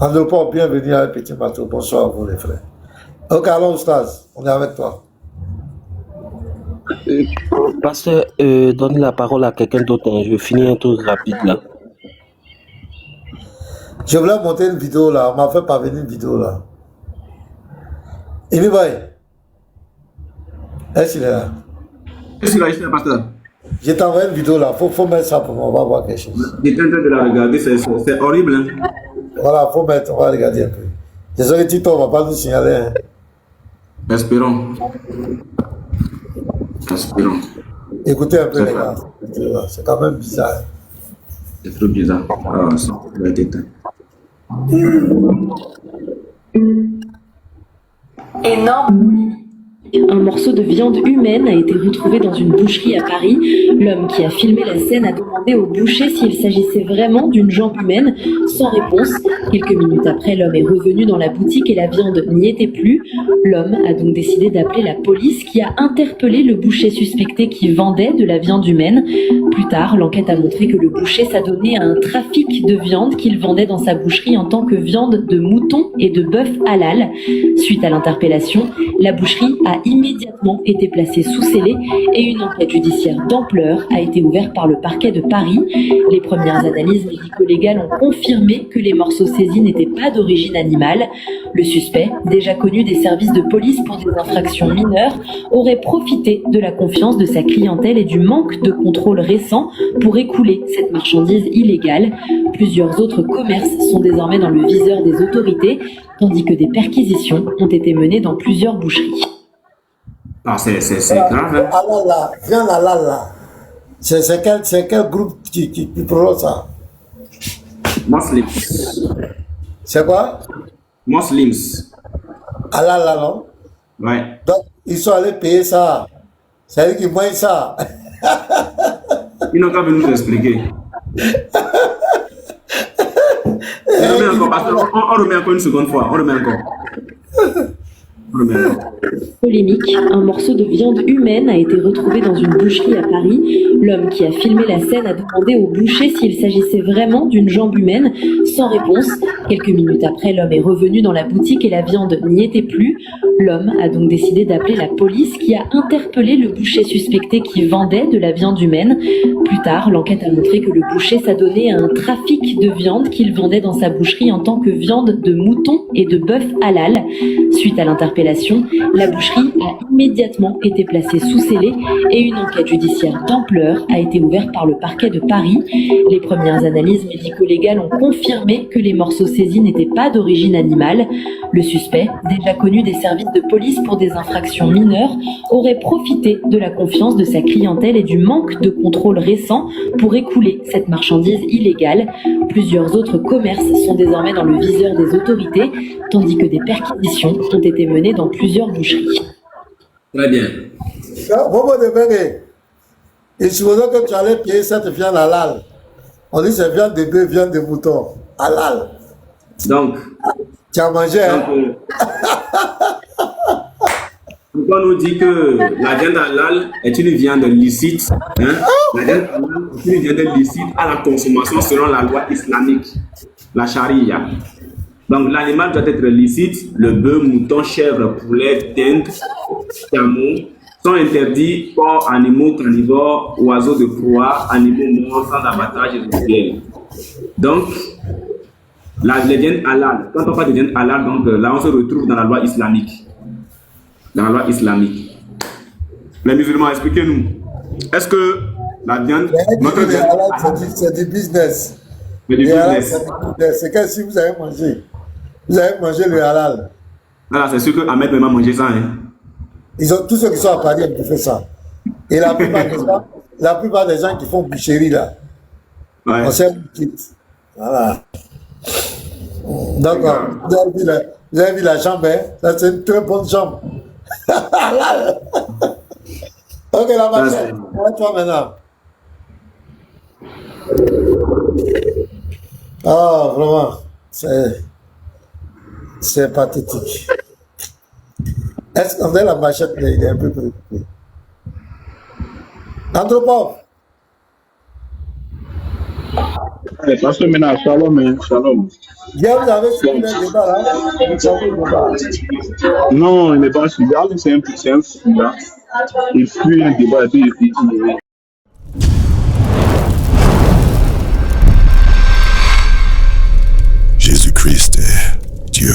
Andropon, bienvenue à un petit bateau. Bonsoir à vous, les frères. Ok, alors, Oustaz, on est avec toi. Pasteur, donne la parole à quelqu'un d'autre. Hein. Je vais finir un truc rapide là. Je voulais monter une vidéo là. On m'a fait parvenir une vidéo là. Emi Boy. Est-ce qu'il est là? Qu'est-ce qu'il a ici, pasteur? Je t'ai envoyé une vidéo là. Faut mettre ça pour moi. On va voir quelque chose. J'étais en train de la regarder. C'est horrible. Hein? Voilà, faut mettre. On va regarder un peu. Désolé, TikTok, on va pas nous signaler. Hein. Espérons. Espérons. Écoutez un peu, les gars. C'est quand même bizarre. C'est trop bizarre. Ah, ça va être éteint. Énorme. Un morceau de viande humaine a été retrouvé dans une boucherie à Paris. L'homme qui a filmé la scène a demandé au boucher s'il s'agissait vraiment d'une jambe humaine, sans réponse. Quelques minutes après, l'homme est revenu dans la boutique et la viande n'y était plus. L'homme a donc décidé d'appeler la police qui a interpellé le boucher suspecté qui vendait de la viande humaine. Plus tard, l'enquête a montré que le boucher s'adonnait à un trafic de viande qu'il vendait dans sa boucherie en tant que viande de mouton et de bœuf halal. Suite à l'interpellation, la boucherie a immédiatement été placée sous scellé et une enquête judiciaire d'ampleur a été ouverte par le parquet de Paris. Les premières analyses médico-légales ont confirmé que les morceaux saisis n'étaient pas d'origine animale. Le suspect, déjà connu des services de police pour des infractions mineures, aurait profité de la confiance de sa clientèle et du manque de contrôle récent pour écouler cette marchandise illégale. Plusieurs autres commerces sont désormais dans le viseur des autorités, tandis que des perquisitions ont été menées dans plusieurs boucheries. Ah, c'est grave. Hein? Alors là, viens là. C'est quel groupe qui prononce ça? Muslims. C'est quoi? Muslims. Allah là, non? Ouais. Donc, ils sont allés payer ça. C'est eux qui mangent ça. Ils n'ont qu'à venir nous expliquer. On remet encore une seconde fois. On remet encore. Polémique, un morceau de viande humaine a été retrouvé dans une boucherie à Paris. L'homme qui a filmé la scène a demandé au boucher s'il s'agissait vraiment d'une jambe humaine, sans réponse. Quelques minutes après, l'homme est revenu dans la boutique et la viande n'y était plus. L'homme a donc décidé d'appeler la police qui a interpellé le boucher suspecté qui vendait de la viande humaine. Plus tard, l'enquête a montré que le boucher s'adonnait à un trafic de viande qu'il vendait dans sa boucherie en tant que viande de mouton et de bœuf halal. Suite à l'interpellation, la boucherie a immédiatement été placée sous scellé et une enquête judiciaire d'ampleur a été ouverte par le parquet de Paris. Les premières analyses médico-légales ont confirmé que les morceaux saisis n'étaient pas d'origine animale. Le suspect, déjà connu des services de police pour des infractions mineures, aurait profité de la confiance de sa clientèle et du manque de contrôle récent pour écouler cette marchandise illégale. Plusieurs autres commerces sont désormais dans le viseur des autorités, tandis que des perquisitions ont été menées dans plusieurs boucheries. Très bien. Et supposons que tu allais payer cette viande halal. On dit c'est viande de bœuf, viande de mouton. Halal. Donc, tu as mangé, hein? On nous dit que la viande halal est une viande licite. Hein? La viande halal est une viande licite à la consommation selon la loi islamique, la charia. Donc l'animal doit être licite. Le bœuf, mouton, chèvre, poulet, dinde, chameau sont interdits pour animaux carnivores, oiseaux de proie, animaux morts sans abattage et rituel. Donc, les viandes halal, quand on parle de viande halal, donc là on se retrouve dans la loi islamique. dans la loi islamique. Les musulmans, expliquez-nous. Est-ce que la viande, notre viande, c'est du business. c'est du business. C'est que si vous avez mangé le halal. Voilà, c'est sûr que Ahmed ne m'a mangé ça. Hein. Ils ont, tous ceux qui sont à Paris ont fait ça. Et la plupart des gens qui font boucherie là, on sait où ils quittent. Voilà. D'accord. Vous avez vu la chambre, hein? Ça, c'est une très bonne chambre. Ok, la machine. Toi maintenant. Ah, vraiment. C'est pathétique. Est-ce qu'on a la machette, il est un peu préoccupé. Andropov. Parce que maintenant, shalom, shalom. Hier, vous avez suivi le débat là? Non, il n'est pas suivi. C'est un fou là. Il fuit un débat et puis il Jésus-Christ est Dieu.